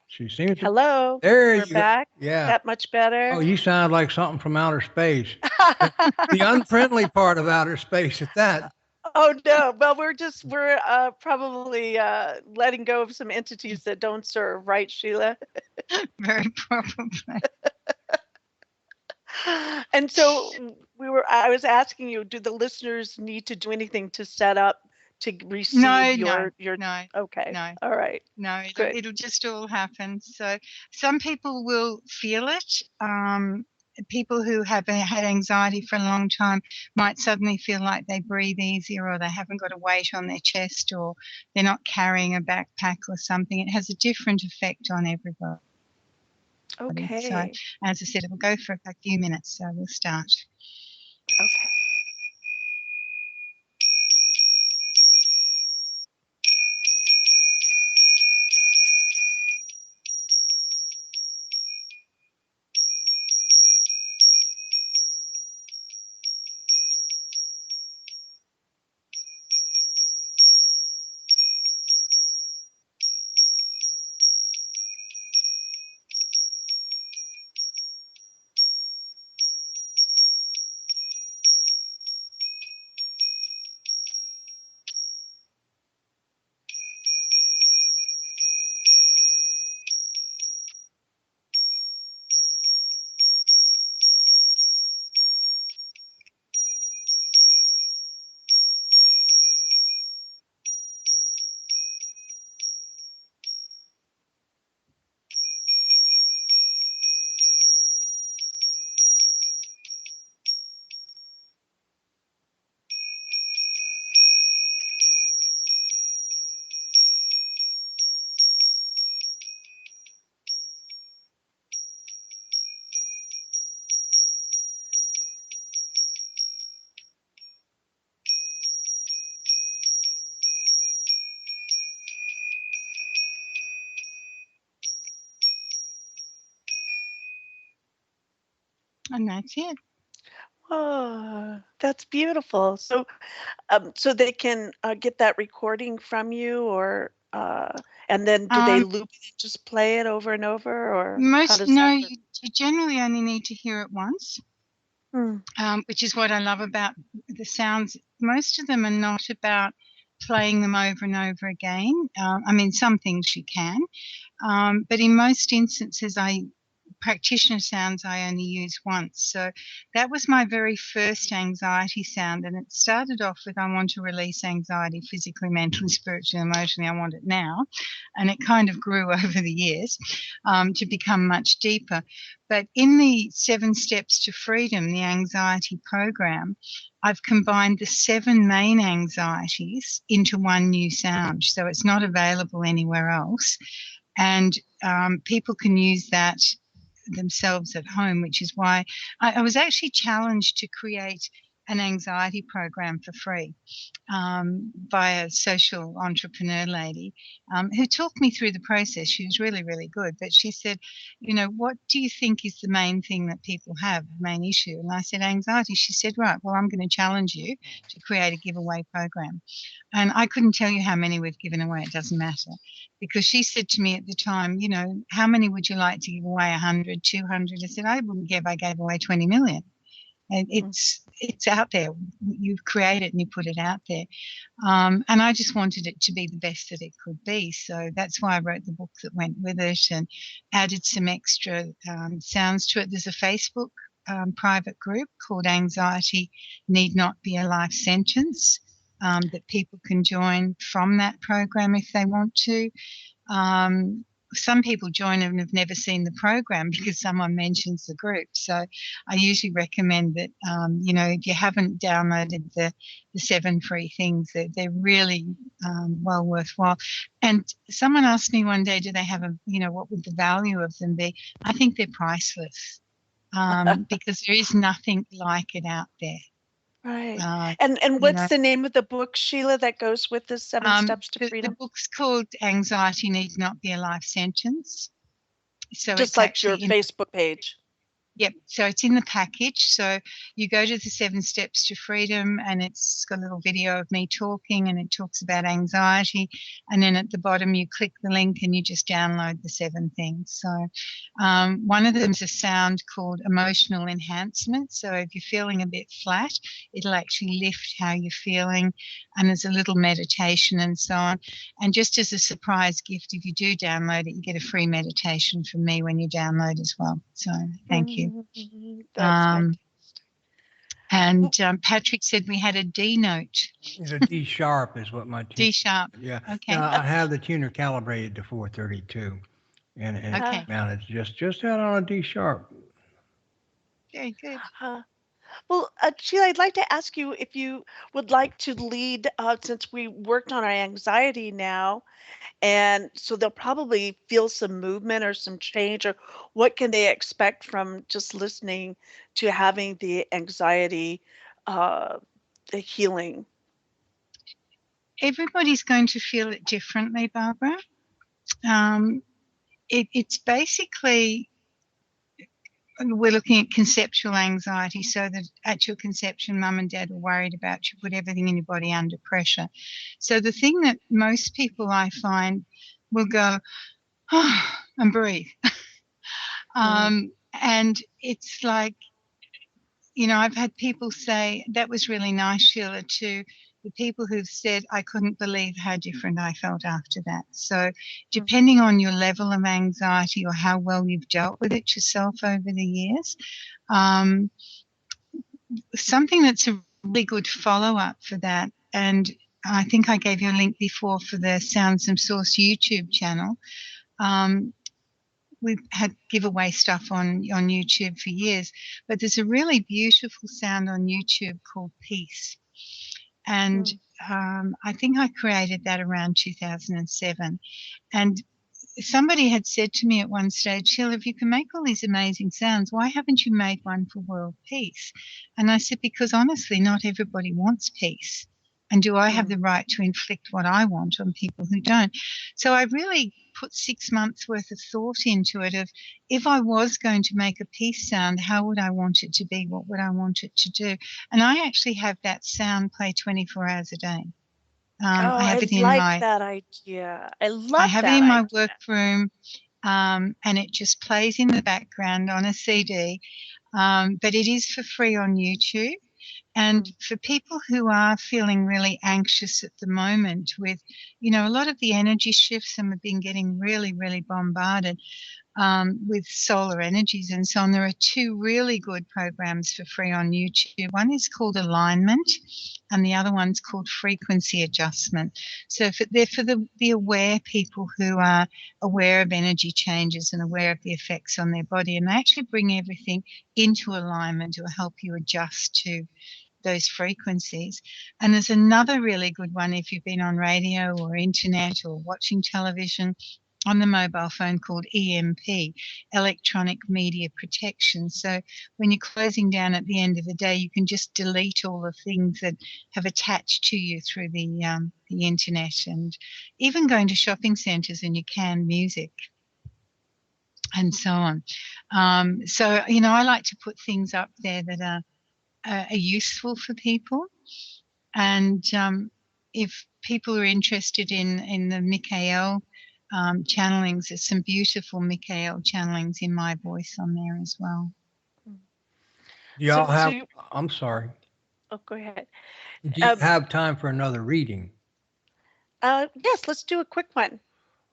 She seems to. Hello. There We're you back. go. Yeah. That much better? Oh, you sound like something from outer space. The unfriendly part of outer space at that. Oh no. Well, we're probably letting go of some entities that don't serve, right, Sheila? Very probably. And so I was asking you, do the listeners need to do anything to set up to receive your no. Okay. No. All right. No, Good. it'll just all happen. So some people will feel it. People who have had anxiety for a long time might suddenly feel like they breathe easier, or they haven't got a weight on their chest, or they're not carrying a backpack or something. It has a different effect on everybody. Okay. So as I said, it will go for a few minutes. So we'll start. Okay. And that's it. Oh, that's beautiful. So they can get that recording from you, or and then do they Um, loop it and just play it over and over, or how most does no, that work? you generally only need to hear it once, Hmm. which is what I love about the sounds. Most of them are not about playing them over and over again. I mean, some things you can, but in most instances, practitioner sounds I only use once. So that was my very first anxiety sound. And it started off with, I want to release anxiety physically, mentally, spiritually, emotionally. I want it now. And it kind of grew over the years to become much deeper. But in the 7 Steps to Freedom, the anxiety program, I've combined the 7 main anxieties into one new sound. So it's not available anywhere else. And people can use that themselves at home, which is why I was actually challenged to create an anxiety program for free by a social entrepreneur lady who talked me through the process. She was really, really good. But she said, what do you think is the main thing that people have, the main issue? And I said, anxiety. She said, right, well, I'm going to challenge you to create a giveaway program. And I couldn't tell you how many we've given away. It doesn't matter. Because she said to me at the time, how many would you like to give away? 100, 200? I said, I wouldn't give. I gave away 20 million. And it's out there. You've created and you put it out there. And I just wanted it to be the best that it could be. So that's why I wrote the book that went with it and added some extra sounds to it. There's a Facebook private group called Anxiety Need Not Be a Life Sentence that people can join from that program if they want to. Some people join and have never seen the program because someone mentions the group. So I usually recommend that, if you haven't downloaded the 7 free things, they're really well worthwhile. And someone asked me one day, do they have what would the value of them be? I think they're priceless because there is nothing like it out there. Right. And what's the name of the book, Sheila, that goes with the 7 Steps to Freedom? The book's called Anxiety Need Not Be a Life Sentence. So just it's like actually your Facebook page. Yep. So it's in the package. So you go to the 7 Steps to Freedom and it's got a little video of me talking and it talks about anxiety. And then at the bottom, you click the link and you just download the 7 things. So one of them is a sound called emotional enhancement. So if you're feeling a bit flat, it'll actually lift how you're feeling. And there's a little meditation and so on. And just as a surprise gift, if you do download it, you get a free meditation from me when you download as well. So thank you. That's fantastic. And Patrick said we had a D note. It's a D sharp is what my tuner. D sharp. Yeah. Okay. I have the tuner calibrated to 432, and Okay. now it's just out on a D sharp. Very good. Well, Sheila, I'd like to ask you if you would like to lead, since we worked on our anxiety now, and so they'll probably feel some movement or some change, or what can they expect from just listening to having the anxiety, the healing? Everybody's going to feel it differently, Barbara. It's basically, we're looking at conceptual anxiety. So that at your conception, mum and dad are worried about you, put everything in your body under pressure. So the thing that most people I find will go, oh, and breathe. And it's like, I've had people say, that was really nice, Sheila, to the people who've said, I couldn't believe how different I felt after that. So depending on your level of anxiety or how well you've dealt with it yourself over the years, something that's a really good follow-up for that, and I think I gave you a link before for the Sounds and Source YouTube channel. We've had giveaway stuff on YouTube for years, but there's a really beautiful sound on YouTube called Peace. And I think I created that around 2007. And somebody had said to me at one stage, Sheila, if you can make all these amazing sounds, why haven't you made one for world peace? And I said, because honestly, not everybody wants peace. And do I have the right to inflict what I want on people who don't? So I really put 6 months worth of thought into it of, if I was going to make a peace sound, how would I want it to be? What would I want it to do? And I actually have that sound play 24 hours a day. Oh, I have I it in like my that idea. I I love have it that in my idea. workroom, and it just plays in the background on a CD. But it is for free on YouTube. And for people who are feeling really anxious at the moment with, a lot of the energy shifts, and we've been getting really, really bombarded with solar energies and so on, there are two really good programs for free on YouTube. One is called Alignment, and the other one's called Frequency Adjustment. So they're for the aware people who are aware of energy changes and aware of the effects on their body, and they actually bring everything into alignment or help you adjust to those frequencies. And there's another really good one if you've been on radio or internet or watching television on the mobile phone, called EMP, Electronic Media Protection. So when you're closing down at the end of the day, you can just delete all the things that have attached to you through the internet, and even going to shopping centres and you can music and so on. So, I like to put things up there that are useful for people. And if people are interested in the Michael channelings, there's some beautiful Michael channelings in my voice on there as well. Y'all have, you, I'm sorry. oh, go ahead. Do you have time for another reading? Yes, let's do a quick one.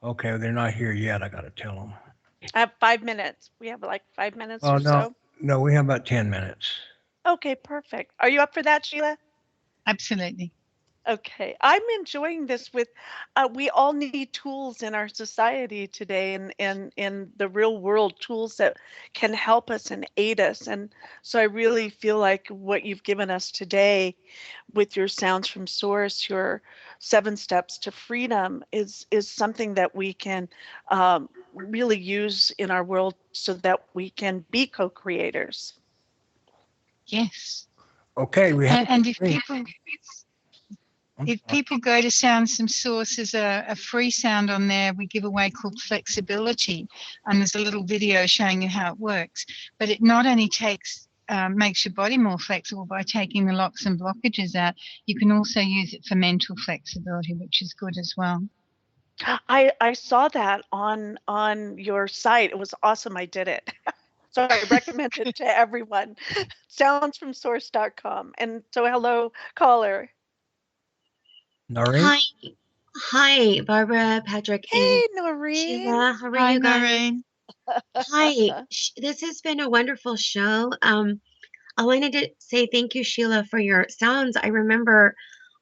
Okay, they're not here yet. I got to tell them. I have 5 minutes. We have like 5 minutes Oh, or no, so. no, we have about 10 minutes. Okay, perfect. Are you up for that, Sheila? Absolutely. Okay, I'm enjoying this with, we all need tools in our society today, and in the real world, tools that can help us and aid us. And so I really feel like what you've given us today with your sounds from source, your 7 steps to freedom, is something that we can really use in our world so that we can be co-creators. Yes. Okay, we have. And if people go to Sounds from Source, there's a free sound on there we give away called Flexibility, and there's a little video showing you how it works. But it not only makes your body more flexible by taking the locks and blockages out, you can also use it for mental flexibility, which is good as well. I saw that on your site. It was awesome. I did it. So I recommend it to everyone. Soundsfromsource.com. And so hello, caller. Noreen? Hi, Barbara, Patrick, and Hey, Noreen. Sheila. How are Hi, you guys? Noreen. Hi, this has been a wonderful show. I wanted to say thank you, Sheila, for your sounds. I remember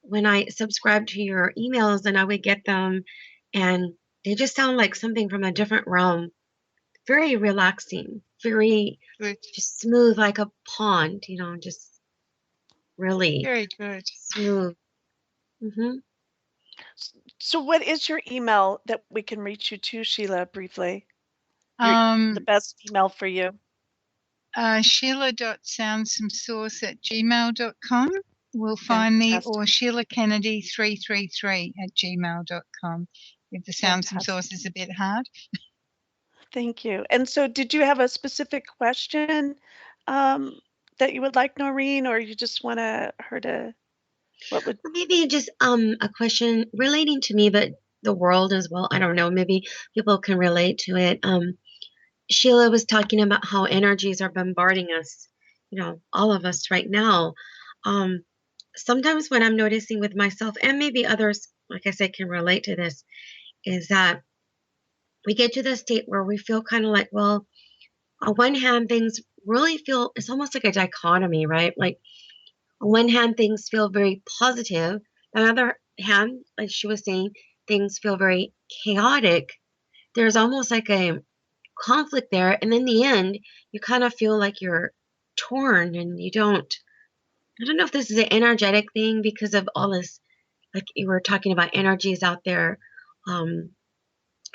when I subscribed to your emails and I would get them, and they just sound like something from a different realm. Very relaxing, very Good. just smooth, like a pond, just really Very good. smooth. So what is your email that we can reach you to, Sheila, briefly? The best email for you. Sheila.soundsfromsource@gmail.com will find me, or Sheila Kennedy 333@gmail.com if the Sounds from Source is a bit hard. Thank you. And so did you have a specific question that you would like, Noreen, or you just want her to, Maybe just a question relating to me, but the world as well. I don't know, maybe people can relate to it. Sheila was talking about how energies are bombarding us, all of us right now. Sometimes what I'm noticing with myself, and maybe others, like I said, can relate to this, is that we get to the state where we feel kind of like, well, on one hand, things really feel, it's almost like a dichotomy, right? Like, on one hand, things feel very positive. On the other hand, like she was saying, things feel very chaotic. There's almost like a conflict there. And in the end, you kind of feel like you're torn and I don't know if this is an energetic thing because of all this, like you were talking about energies out there. And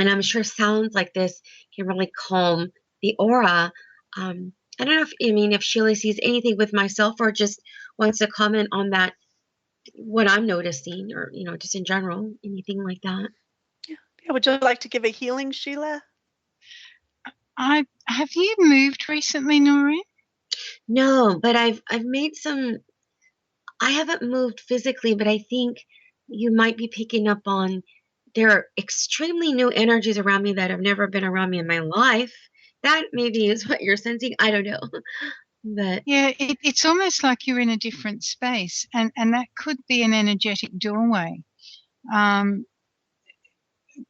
I'm sure sounds like this can really calm the aura. I don't know if Sheila sees anything with myself or just wants to comment on that what I'm noticing, or just in general, anything like that. Yeah. Would you like to give a healing, Sheila? Have you moved recently, Noreen? No, but I've made some. I haven't moved physically, but I think you might be picking up on there are extremely new energies around me that have never been around me in my life. That maybe is what you're sensing. I don't know. But Yeah, it's almost like you're in a different space, and that could be an energetic doorway. Um,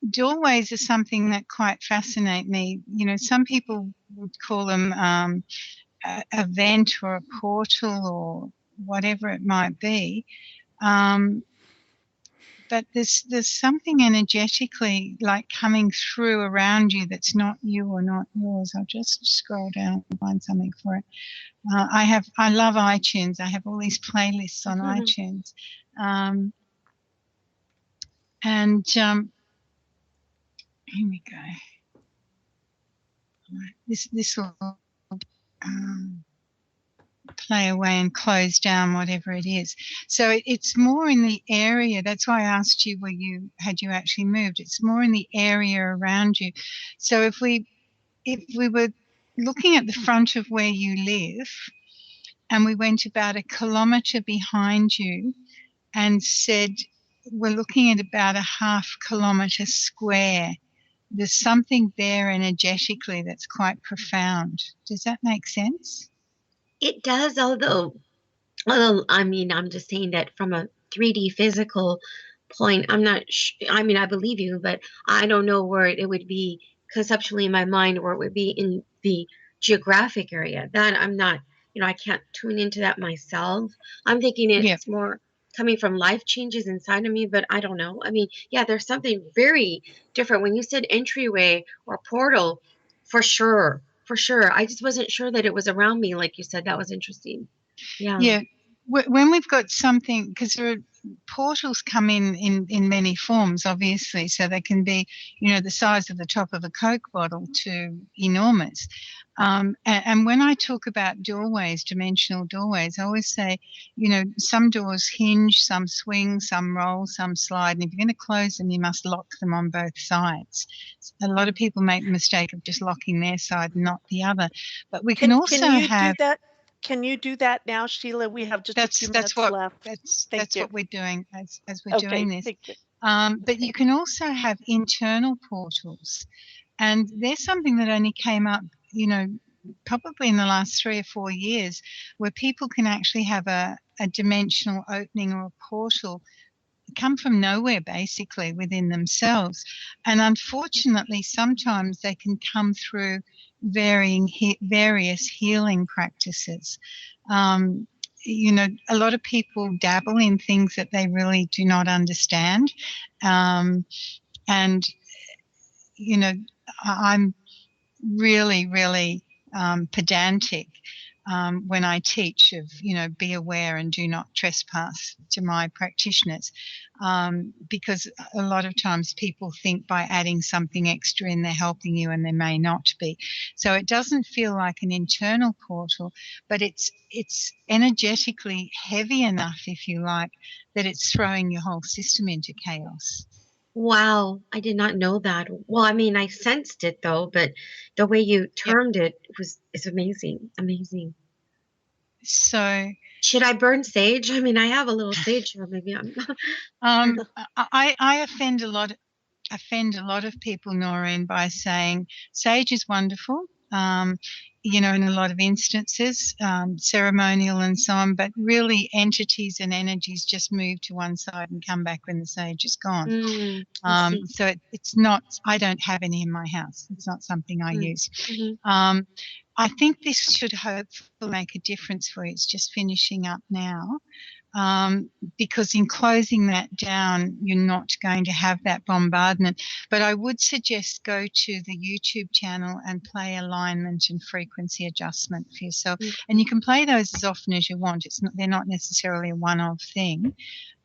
Doorways are something that quite fascinate me. Some people would call them a vent or a portal or whatever it might be. But there's something energetically like coming through around you that's not you or not yours. I'll just scroll down and find something for it. I love iTunes. I have all these playlists on iTunes. Here we go. This will play away and close down whatever it is. So it's more in the area. That's why I asked you had you actually moved. It's more in the area around you. So if we were looking at the front of where you live, and we went about 1 kilometre behind you and said, we're looking at about a 0.5 kilometre square. There's something there energetically that's quite profound. Does that make sense? it does, although I mean, I'm just saying that from a 3D physical point, I'm not I mean, I believe you, but I don't know where it would be conceptually in my mind, or it would be in the geographic area. That I'm not, I can't tune into that myself. I'm thinking Yeah. it's more coming from life changes inside of me, but I don't know. I mean, yeah, there's something very different. When you said entryway or portal, for sure, for sure. I just wasn't sure that it was around me, like you said. That was interesting. Yeah. Yeah. When we've got something, because there are portals come in many forms, obviously, so they can be, the size of the top of a Coke bottle to enormous. And when I talk about doorways, dimensional doorways, I always say, some doors hinge, some swing, some roll, some slide. And if you're going to close them, you must lock them on both sides. A lot of people make the mistake of just locking their side and not the other. But we can also can you have. do that? Can you do that now, Sheila? We have just a few minutes left. That's what we're doing as we're Okay, doing this. thank you. But you can also have internal portals, and there's something that only came up, probably in the last 3 or 4 years, where people can actually have a dimensional opening or a portal come from nowhere, basically within themselves. And unfortunately, sometimes they can come through various healing practices. A lot of people dabble in things that they really do not understand. And I'm really, really pedantic when I teach of, be aware and do not trespass to my practitioners, because a lot of times people think by adding something extra in, they're helping you, and they may not be. So it doesn't feel like an internal portal, but it's energetically heavy enough, if you like, that it's throwing your whole system into chaos. Wow, I did not know that. Well, I mean, I sensed it though, but the way you termed it is amazing. Amazing. So should I burn sage? I mean, I have a little sage here. Maybe I'm. I offend a lot of people, Noreen, by saying sage is wonderful. In a lot of instances, ceremonial and so on, but really entities and energies just move to one side and come back when the sage is gone. So it's not, I don't have any in my house. It's not something I use. I think this should hopefully make a difference for you. It's just finishing up now. Because in closing that down, you're not going to have that bombardment. But I would suggest go to the YouTube channel and play alignment and frequency adjustment for yourself. And you can play those as often as you want. They're not necessarily a one-off thing,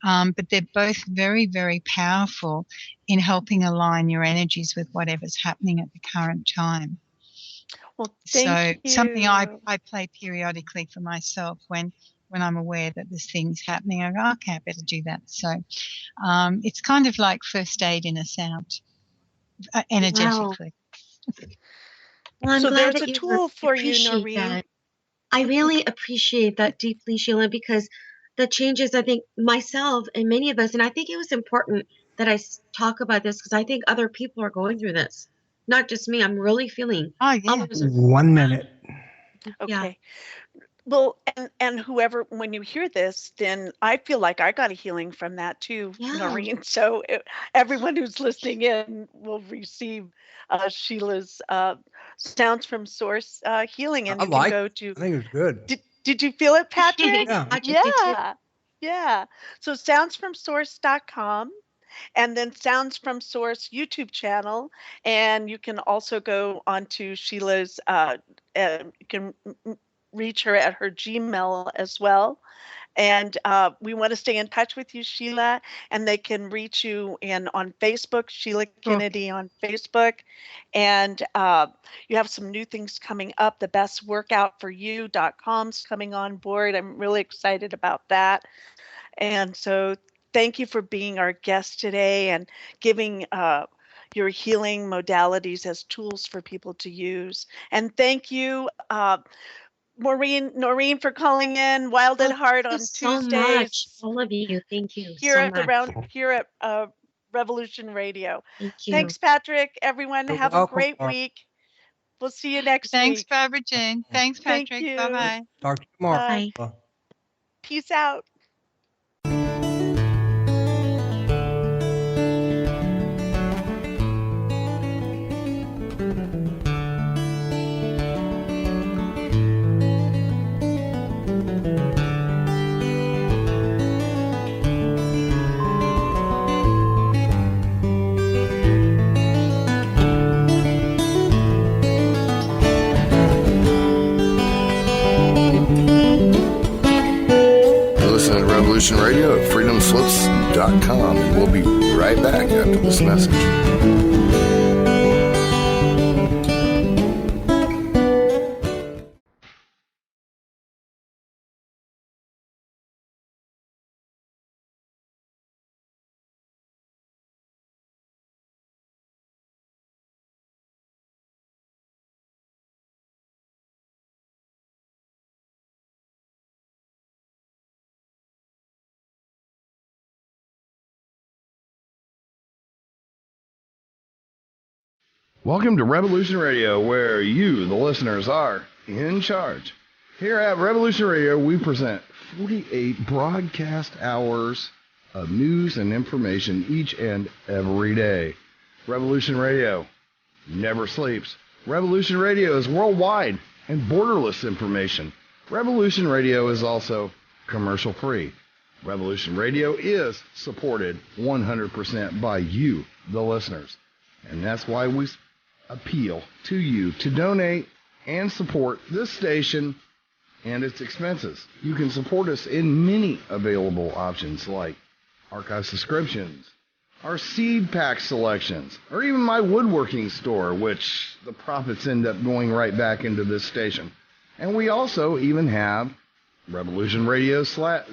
but they're both very, very powerful in helping align your energies with whatever's happening at the current time. Well, thank you. Something I play periodically for myself when when I'm aware that there's things happening, I go, okay, I better do that. So it's kind of like first aid in a sound, energetically. Well, I'm So glad there's that a you tool for you, appreciate Noreen. that. I really appreciate that deeply, Sheila, because the changes, I think, myself and many of us, and I think it was important that I talk about this because I think other people are going through this. Not just me. I'm really feeling Oh, yeah. almost, 1 minute. yeah. Okay. Well, and whoever, when you hear this, then I feel like I got a healing from that too, Yeah. Noreen. So everyone who's listening in will receive Sheila's Sounds from Source healing, and I you can like go it. to. I think it's good. Did you feel it, Patrick? Yeah. I just did too. Yeah, yeah. So soundsfromsource.com, and then Sounds from Source YouTube channel, and you can also go onto Sheila's. You can reach her at her Gmail as well. And we want to stay in touch with you, Sheila, and they can reach you on Facebook, Sheila Kennedy on Facebook. And you have some new things coming up. The bestworkoutforyou.com's coming on board. I'm really excited about that. And so thank you for being our guest today and giving your healing modalities as tools for people to use. And thank you, Noreen, for calling in Wild at Oh, Heart thank you on so much. Tuesdays All of you. Thank you here so at much. Revolution Radio. Thank you. Thanks, Patrick. Everyone, You're have a welcome. great week. We'll see you next Thanks, week. Barbara Jean. Thanks, Thank Patrick. you. Bye-bye. Talk to you tomorrow. Bye. Bye. Peace out. Listen to Revolution Radio at freedomslips.com, and we'll be right back after this message. Welcome to Revolution Radio, where you, the listeners, are in charge. Here at Revolution Radio, we present 48 broadcast hours of news and information each and every day. Revolution Radio never sleeps. Revolution Radio is worldwide and borderless information. Revolution Radio is also commercial free. Revolution Radio is supported 100% by you, the listeners. And that's why we appeal to you to donate and support this station and its expenses. You can support us in many available options like archive subscriptions, our seed pack selections, or even my woodworking store, which the profits end up going right back into this station. And we also even have Revolution Radio swag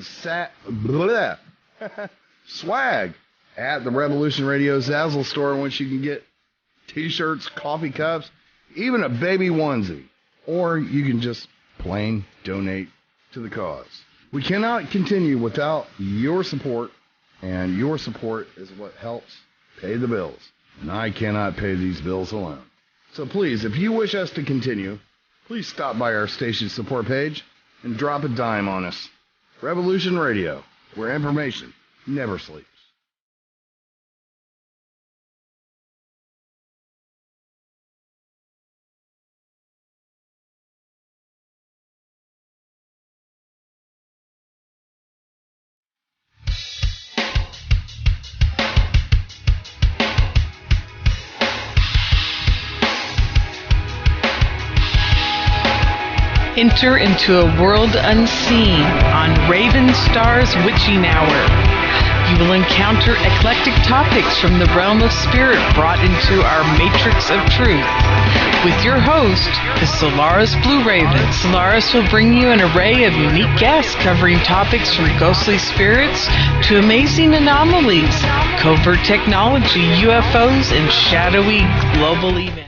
at the Revolution Radio Zazzle store, in which you can get t-shirts, coffee cups, even a baby onesie. Or you can just plain donate to the cause. We cannot continue without your support, and your support is what helps pay the bills. And I cannot pay these bills alone. So please, if you wish us to continue, please stop by our station support page and drop a dime on us. Revolution Radio, where information never sleeps. Enter into a world unseen on Raven Star's Witching Hour. You will encounter eclectic topics from the realm of spirit brought into our matrix of truth. With your host, the Solaris Blue Raven, Solaris will bring you an array of unique guests covering topics from ghostly spirits to amazing anomalies, covert technology, UFOs, and shadowy global events.